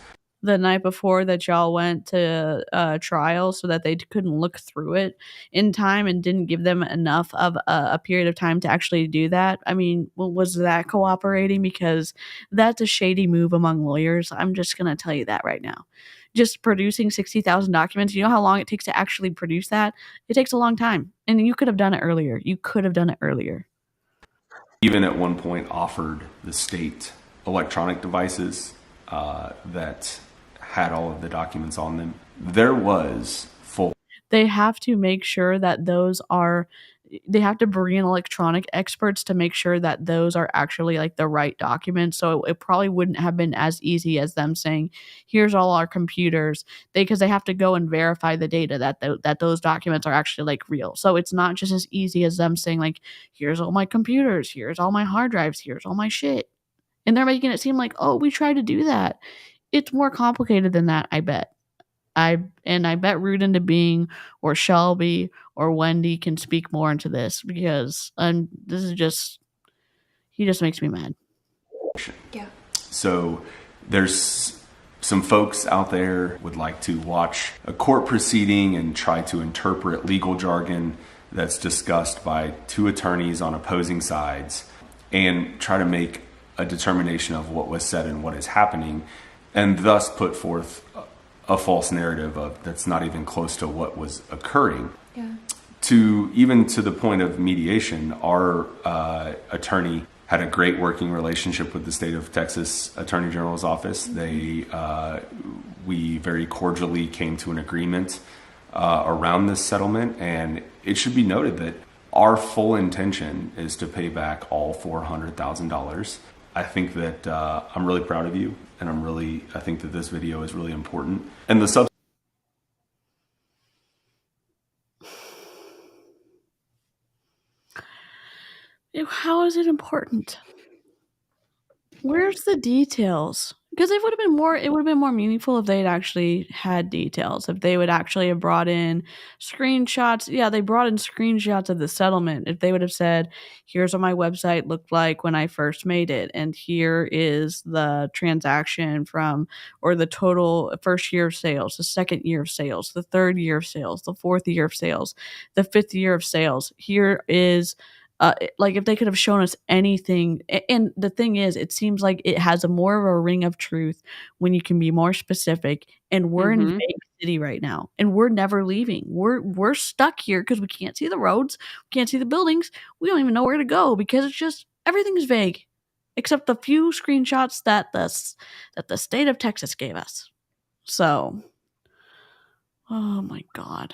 the night before that y'all went to trial so that they couldn't look through it in time and didn't give them enough of a period of time to actually do that. I mean, was that cooperating? Because that's a shady move among lawyers. I'm just going to tell you that right now. Just producing 60,000 documents, you know how long it takes to actually produce that? It takes a long time. And you could have done it earlier. Even at one point offered the state electronic devices that had all of the documents on them. There was full. They have to make sure that they have to bring in electronic experts to make sure that those are actually like the right documents. So it probably wouldn't have been as easy as them saying, here's all our computers, because they have to go and verify the data that those documents are actually like real. So it's not just as easy as them saying like, here's all my computers, here's all my hard drives, here's all my shit. And they're making it seem like, oh, we tried to do that. It's more complicated than that, I bet. I bet Rude into Being or Shelby or Wendy can speak more into this, because this is just, he just makes me mad. Yeah. So there's some folks out there would like to watch a court proceeding and try to interpret legal jargon that's discussed by two attorneys on opposing sides and try to make a determination of what was said and what is happening, and thus put forth a false narrative of that's not even close to what was occurring. Yeah. To even to the point of mediation, our attorney had a great working relationship with the state of Texas Attorney General's office. We very cordially came to an agreement around this settlement, and it should be noted that our full intention is to pay back all $400,000. I think that I'm really proud of you, and I think that this video is really important. And the How is it important? Where's the details? Because it would have been more meaningful if they had actually had details. If they would actually have brought in screenshots. Yeah, they brought in screenshots of the settlement. If they would have said, here's what my website looked like when I first made it, and here is the transaction from, or the total first year of sales, the second year of sales, the third year of sales, the fourth year of sales, the fifth year of sales. Here is like if they could have shown us anything. And the thing is, it seems like it has a more of a ring of truth when you can be more specific. And we're in Vegas City right now, and we're never leaving. We're stuck here because we can't see the roads, we can't see the buildings, we don't even know where to go because it's just everything's vague, except the few screenshots that the state of Texas gave us. So, oh my God.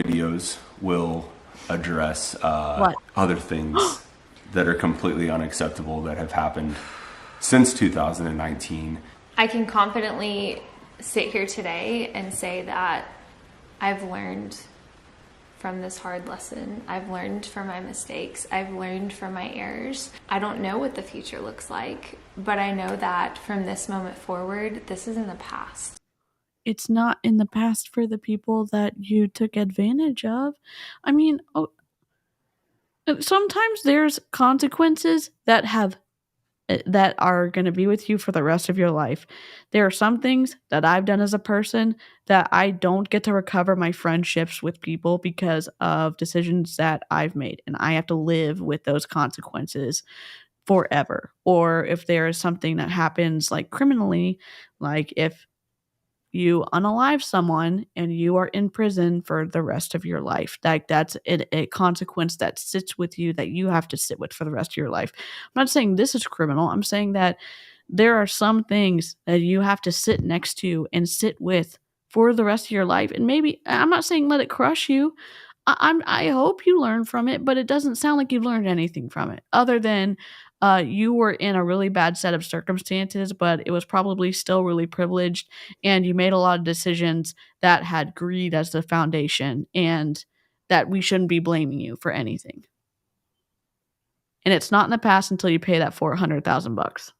Videos will address other things that are completely unacceptable that have happened since 2019. I can confidently sit here today and say that I've learned from this hard lesson. I've learned from my mistakes. I've learned from my errors. I don't know what the future looks like, but I know that from this moment forward, this is in the past. It's not in the past for the people that you took advantage of. I mean, sometimes there's consequences that are going to be with you for the rest of your life. There are some things that I've done as a person that I don't get to recover my friendships with people because of decisions that I've made, and I have to live with those consequences forever. Or if there is something that happens like criminally, like if you unalive someone and you are in prison for the rest of your life. Like that's a consequence that sits with you that you have to sit with for the rest of your life. I'm not saying this is criminal. I'm saying that there are some things that you have to sit next to and sit with for the rest of your life. And maybe, I'm not saying let it crush you. I hope you learn from it, but it doesn't sound like you've learned anything from it other than you were in a really bad set of circumstances, but it was probably still really privileged, and you made a lot of decisions that had greed as the foundation, and that we shouldn't be blaming you for anything. And it's not in the past until you pay that $400,000.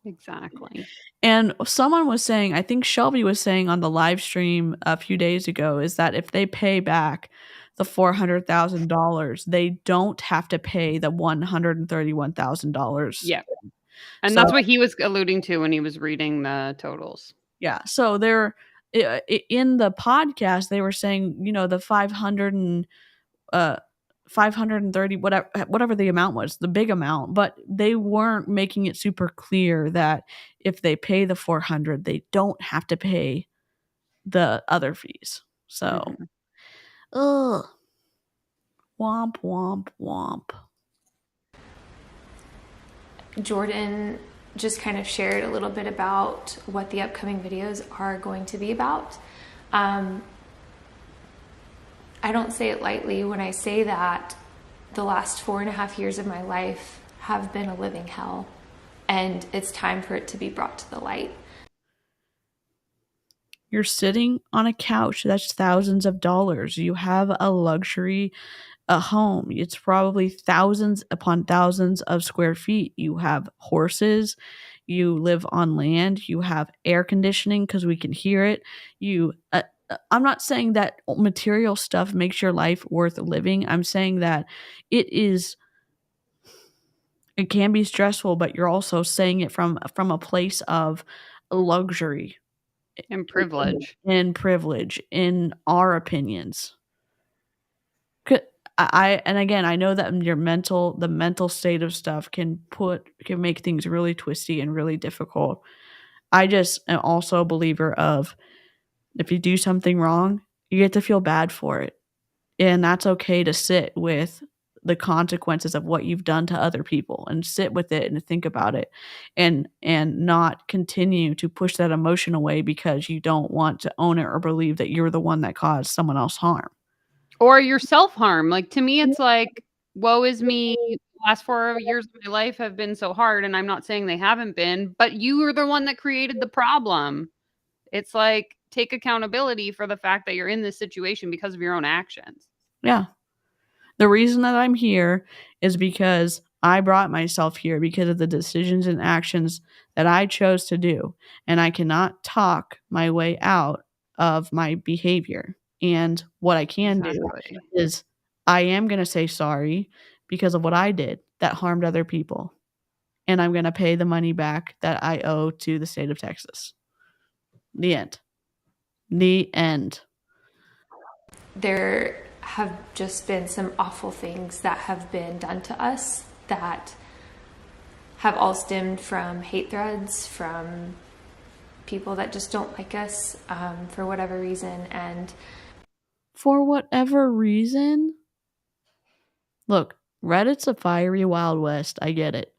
Exactly. And someone was saying, I think Shelby was saying on the live stream a few days ago, is that if they pay back the $400,000, they don't have to pay the $131,000. Yeah. And that's what he was alluding to when he was reading the totals. Yeah. So they're in the podcast, they were saying, the 530, whatever the amount was, the big amount, but they weren't making it super clear that if they pay the 400, they don't have to pay the other fees. So, ugh. Womp, womp, womp. Jordan just kind of shared a little bit about what the upcoming videos are going to be about. I don't say it lightly when I say that the last 4.5 years of my life have been a living hell, and it's time for it to be brought to the light. You're sitting on a couch that's thousands of dollars. You have a luxury home. It's probably thousands upon thousands of square feet. You have horses. You live on land. You have air conditioning because we can hear it. I'm not saying that material stuff makes your life worth living. I'm saying that it can be stressful, but you're also saying it from a place of luxury and privilege. In our opinions. And again, I know that the mental state of stuff can make things really twisty and really difficult. I just am also a believer of, if you do something wrong, you get to feel bad for it. And that's okay to sit with the consequences of what you've done to other people, and sit with it and think about it, and not continue to push that emotion away because you don't want to own it or believe that you're the one that caused someone else harm. Or your self-harm. Like, to me, it's like, woe is me. The last 4 years of my life have been so hard, and I'm not saying they haven't been, but you were the one that created the problem. It's like, take accountability for the fact that you're in this situation because of your own actions. Yeah. The reason that I'm here is because I brought myself here because of the decisions and actions that I chose to do. And I cannot talk my way out of my behavior. And what I can do Exactly. is I am going to say sorry because of what I did that harmed other people. And I'm going to pay the money back that I owe to the state of Texas. The end. The end. There have just been some awful things that have been done to us that have all stemmed from hate threads, from people that just don't like us for whatever reason. And for whatever reason, look, Reddit's a fiery Wild West. I get it.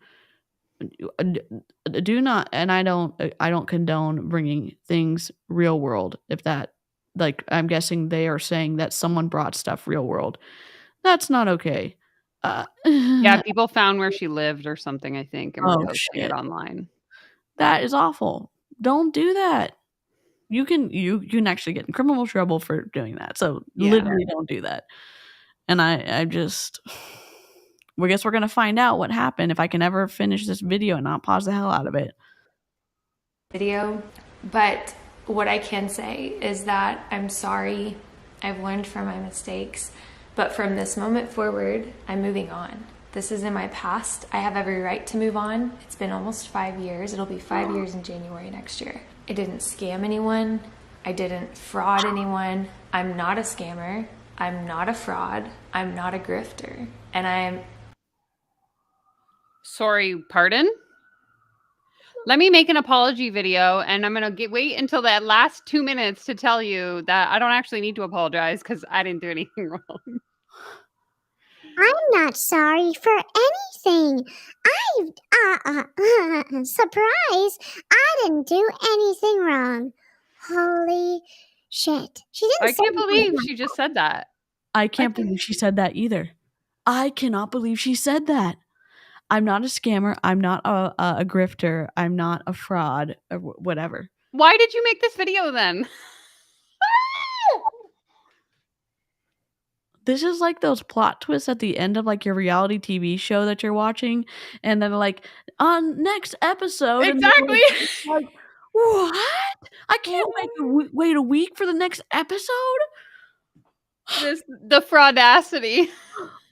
Do not, and I don't condone bringing things real world. If that, like, I'm guessing they are saying that someone brought stuff real world. That's not okay. Yeah, people found where she lived or something, I think, and were posting it online. That is awful. Don't do that. You can actually get in criminal trouble for doing that. So literally don't do that. And I just, I guess we're going to find out what happened if I can ever finish this video and not pause the hell out of it. But what I can say is that I'm sorry. I've learned from my mistakes. But from this moment forward, I'm moving on. This is in my past. I have every right to move on. It's been almost 5 years. It'll be 5 years in January next year. I didn't scam anyone. I didn't fraud anyone. I'm not a scammer. I'm not a fraud. I'm not a grifter. And I'm... Sorry, pardon? Let me make an apology video, and I'm going to wait until that last 2 minutes to tell you that I don't actually need to apologize because I didn't do anything wrong. I'm not sorry for anything. Surprise! I didn't do anything wrong. Holy shit. She didn't I can't believe she just said that. I can't believe she said that either. I cannot believe she said that. I'm not a scammer. I'm not a grifter. I'm not a fraud or whatever. Why did you make this video then? This is like those plot twists at the end of like your reality TV show that you're watching, and then like on next episode. Exactly. Like, what? I can't wait a week for the next episode. The fraudacity.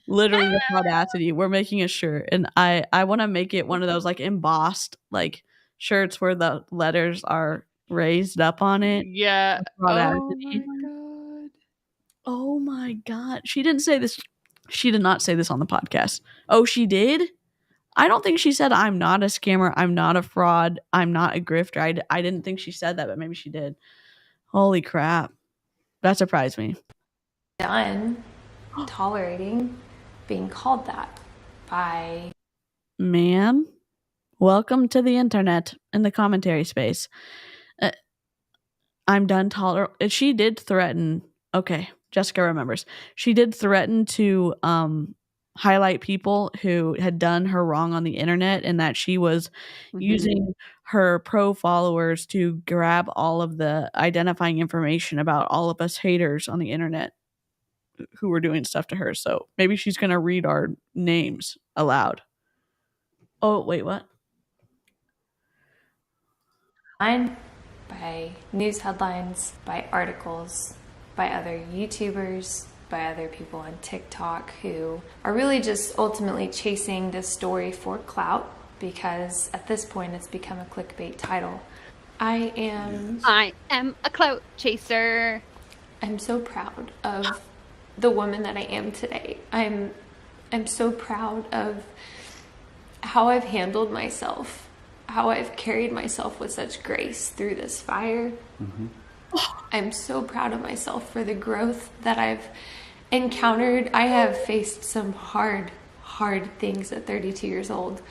Literally the fraudacity. We're making a shirt, and I want to make it one of those like embossed like shirts where the letters are raised up on it. Yeah. Oh my god. She didn't say this. She did not say this on the podcast. Oh, she did? I don't think she said I'm not a scammer. I'm not a fraud. I'm not a grifter. I didn't think she said that, but maybe she did. Holy crap. That surprised me. Done tolerating being called that by... Ma'am, welcome to the internet in the commentary space. I'm done tolerating. She did threaten. Okay, Jessica remembers. She did threaten to highlight people who had done her wrong on the internet, and that she was using her pro followers to grab all of the identifying information about all of us haters on the internet who were doing stuff to her. So maybe she's going to read our names aloud. Oh, wait, what? By news headlines, by articles, by other YouTubers, by other people on TikTok who are really just ultimately chasing this story for clout, because at this point it's become a clickbait title. I am a clout chaser. I'm so proud of the woman that I am today. I'm so proud of how I've handled myself, how I've carried myself with such grace through this fire. I'm so proud of myself for the growth that I've I have faced some hard things at 32 years old.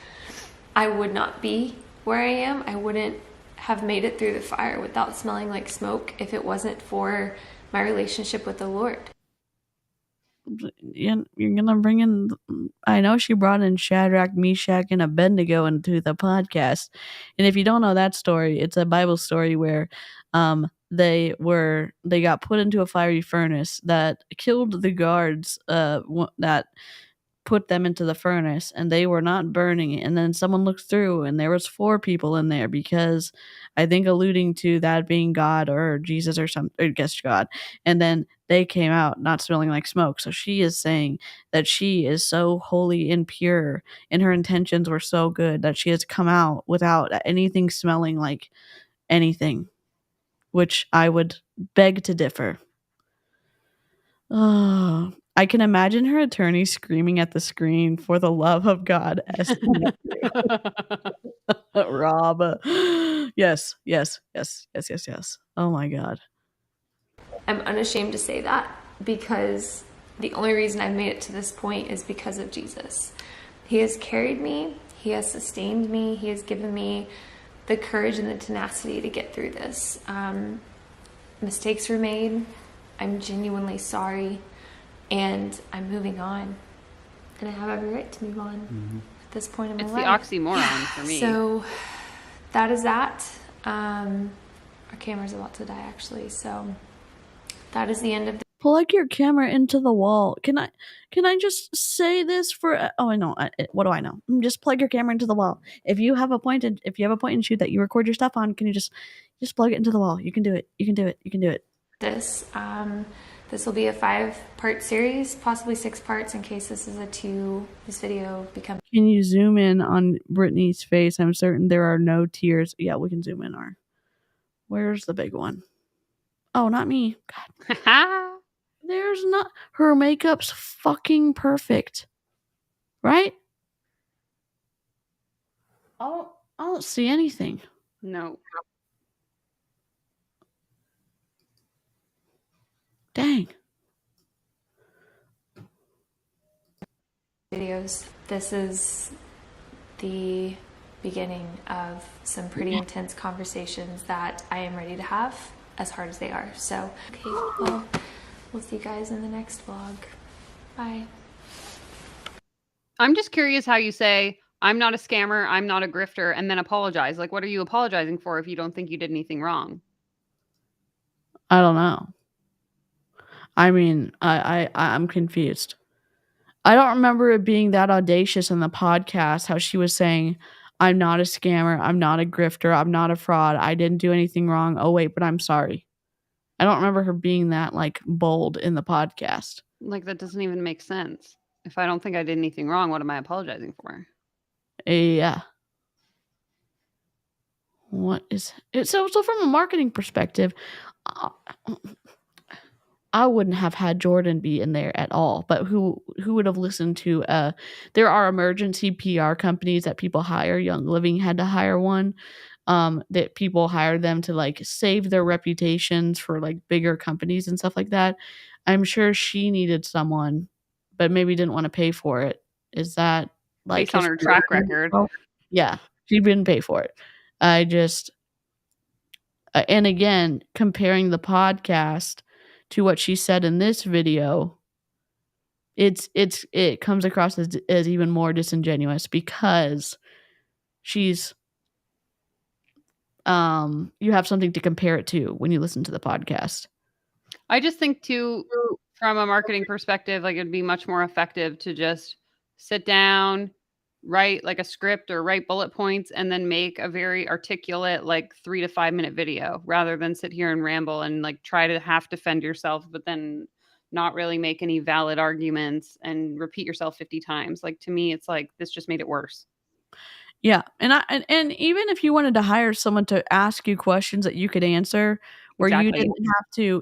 I would not be where I am. I wouldn't have made it through the fire without smelling like smoke if it wasn't for my relationship with the Lord. You're gonna bring in, I know she brought in Shadrach, Meshach, and Abednego into the podcast. And if you don't know that story, it's a Bible story where they got put into a fiery furnace that killed the guards that put them into the furnace, and they were not burning. And then someone looked through and there was 4 people in there, because I think alluding to that being God or Jesus or something, I guess God. And then they came out not smelling like smoke. So she is saying that she is so holy and pure and her intentions were so good that she has come out without anything smelling like anything, which I would beg to differ. Oh, I can imagine her attorney screaming at the screen, "For the love of God, Rob." Yes. Oh my God. I'm unashamed to say that, because the only reason I've made it to this point is because of Jesus. He has carried me. He has sustained me. He has given me the courage and the tenacity to get through this. Mistakes were made. I'm genuinely sorry, and I'm moving on, and I have every right to move on at this point in my life. It's the oxymoron for me. So that is that. Our camera's about to die, actually. So that is the end of the Plug your camera into the wall. Can I just say this for? Oh, I know. What do I know? Just plug your camera into the wall. If you have a point and shoot that you record your stuff on, can you just plug it into the wall? You can do it. You can do it. You can do it. This will be a 5-part series, possibly 6 parts, in case this video becomes. Can you zoom in on Brittany's face? I'm certain there are no tears. Yeah, we can zoom in. Where's the big one? Oh, not me. God. There's not. Her makeup's fucking perfect. Right? I don't see anything. No. Dang. Videos. This is the beginning of some pretty intense conversations that I am ready to have, as hard as they are. So, okay, well, we'll see you guys in the next vlog. Bye. I'm just curious how you say, I'm not a scammer, I'm not a grifter, and then apologize. Like, what are you apologizing for if you don't think you did anything wrong? I don't know. I mean, I'm confused. I don't remember it being that audacious in the podcast, how she was saying, I'm not a scammer, I'm not a grifter, I'm not a fraud, I didn't do anything wrong. Oh, wait, but I'm sorry. I don't remember her being that, like, bold in the podcast. Like, that doesn't even make sense. If I don't think I did anything wrong, what am I apologizing for? Yeah. What is it? So from a marketing perspective, I wouldn't have had Jordan be in there at all. But who would have listened to? There are emergency PR companies that people hire. Young Living had to hire one. That people hire them to, like, save their reputations for, like, bigger companies and stuff like that. I'm sure she needed someone, but maybe didn't want to pay for it. Is that, like, based on her track record? Yeah, she didn't pay for it. I just, and again, comparing the podcast to what she said in this video, it comes across as even more disingenuous, because she's you have something to compare it to when you listen to the podcast. I just think too, from a marketing perspective, like, it'd be much more effective to just sit down, write like a script or write bullet points, and then make a very articulate, like, 3 to 5 minute video, rather than sit here and ramble and, like, try to half defend yourself, but then not really make any valid arguments and repeat yourself 50 times. Like, to me, it's like, this just made it worse. Yeah, and even if you wanted to hire someone to ask you questions that you could answer, where Exactly.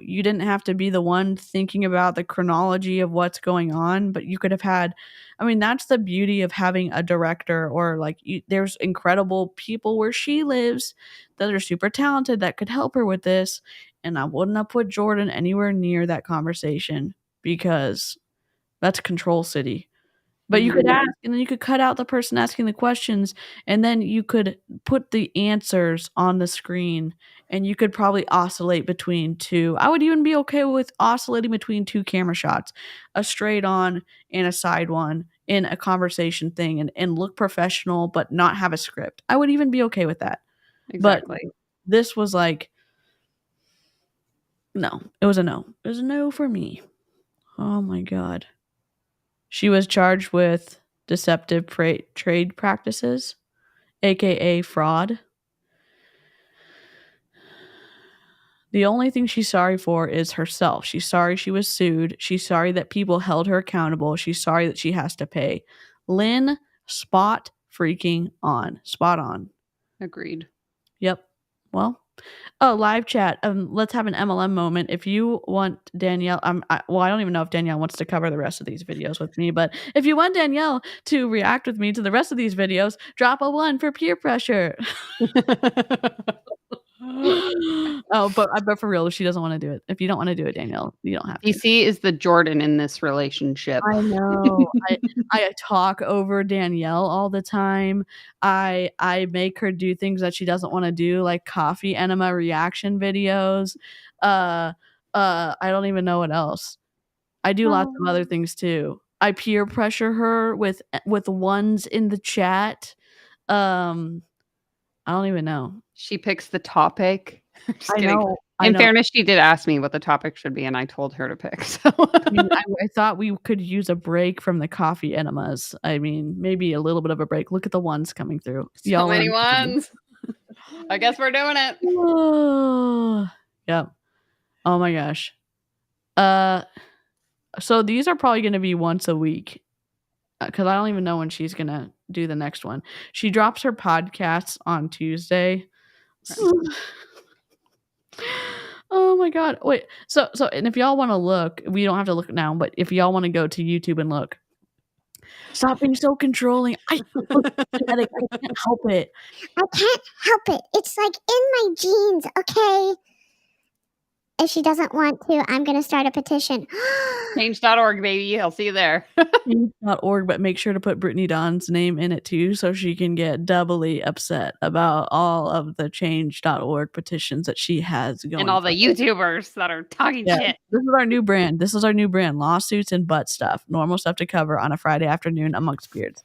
you didn't have to be the one thinking about the chronology of what's going on, but you could have had. I mean, that's the beauty of having a director, or, like, there's incredible people where she lives that are super talented that could help her with this, and I wouldn't have put Jordan anywhere near that conversation. because that's Control City. But you could ask, and then you could cut out the person asking the questions, and then you could put the answers on the screen, and you could probably oscillate between two. I would even be okay with oscillating between two camera shots, a straight on and a side one in a conversation thing, and look professional, but not have a script. I would even be okay with that. Exactly. But this was like, no, it was a no. It was a no for me. Oh my God. She was charged with deceptive trade practices, aka fraud. The only thing she's sorry for is herself. She's sorry she was sued. She's sorry that people held her accountable. She's sorry that she has to pay. Lynn, spot freaking on. Spot on. Agreed. Yep. Well, oh, live chat. Let's have an MLM moment. If you want Danielle, I don't even know if Danielle wants to cover the rest of these videos with me, but if you want Danielle to react with me to the rest of these videos, drop a 1 for peer pressure. But for real, she doesn't want to do it. If you don't want to do it, Danielle, you don't have to. DeeCee is the Jordan in this relationship. I know. I talk over Danielle all the time. I make her do things that she doesn't want to do, like coffee enema reaction videos. I don't even know what else. I do lots of other things too. I peer pressure her with ones in the chat. I don't even know. She picks the topic. Just I kidding. know. In fairness, she did ask me what the topic should be, and I told her to pick. So I thought we could use a break from the coffee enemas. I mean, maybe a little bit of a break. Look at the ones coming through. So many ones. I guess we're doing it. Oh, yep. Oh my gosh. So these are probably going to be once a week because I don't even know when she's going to do the next one. She drops her podcasts on Tuesday. Oh my God. Wait. So and if y'all want to look, we don't have to look now, but if y'all want to go to YouTube and look. Stop being so controlling. I can't help it. I can't help it. It's like in my genes, okay? If she doesn't want to, I'm going to start a petition. Change.org, baby. I'll see you there. Change.org, but make sure to put Brittany Dawn's name in it too so she can get doubly upset about all of the Change.org petitions that she has going. And all the YouTubers that are talking shit. This is our new brand. Lawsuits and butt stuff. Normal stuff to cover on a Friday afternoon amongst beards.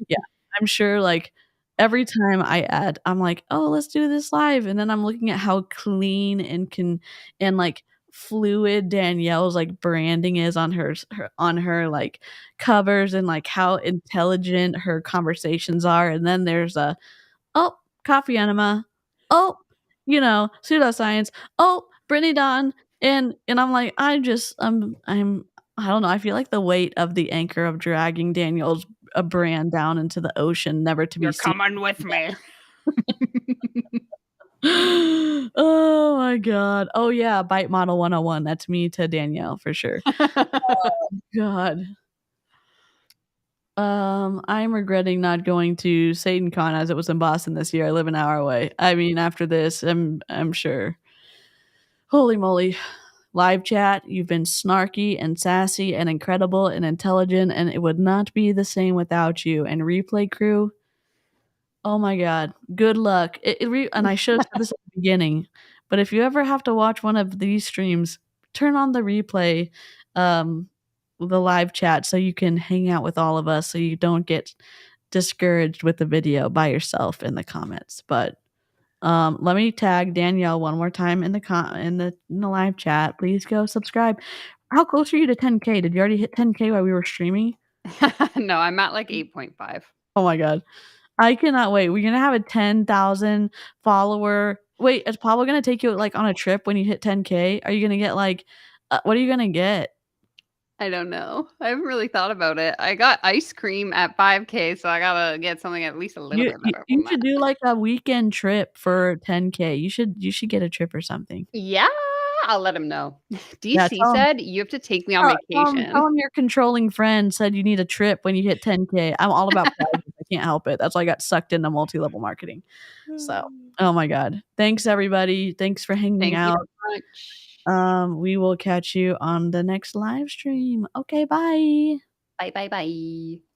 Yeah. I'm sure like every time I add, I'm like, oh, let's do this live. And then I'm looking at how clean and like fluid Danielle's like branding is on her like covers and like how intelligent her conversations are. And then there's coffee enema. Pseudoscience. Brittany Dawn. And I'm like, I don't know. I feel like the weight of the anchor of dragging Danielle's a brand down into the ocean, never to be seen. You're coming with me. Oh my God. Oh yeah, Bite Model 101. That's me to Danielle for sure. Oh God. I'm regretting not going to SatanCon as it was in Boston this year. I live an hour away. I mean, after this, I'm sure. Holy moly. Live chat, you've been snarky and sassy and incredible and intelligent, and it would not be the same without you. And replay crew, oh my God, good luck. And I should have said this at the beginning, but if you ever have to watch one of these streams, turn on the replay, the live chat, so you can hang out with all of us, so you don't get discouraged with the video by yourself in the comments. But let me tag Danielle one more time in the live chat. Please go subscribe. How close are you to 10K? Did you already hit 10K while we were streaming? No, I'm at like 8.5. Oh my God. I cannot wait. We're going to have a 10,000 follower. Wait, is Pablo going to take you like on a trip when you hit 10K? Are you going to get like, what are you going to get? I don't know. I haven't really thought about it. I got ice cream at 5K, so I gotta get something at least a little bit better. You should do like a weekend trip for 10K. You should get a trip or something. Yeah, I'll let him know. DeeCee said you have to take me on vacation. Tell him your controlling friend said you need a trip when you hit 10K. I'm all about prizes. I can't help it. That's why I got sucked into multi-level marketing. So, oh my God. Thanks everybody. Thanks for hanging out. Thank you so much. We will catch you on the next live stream. Okay, bye. Bye, bye, bye.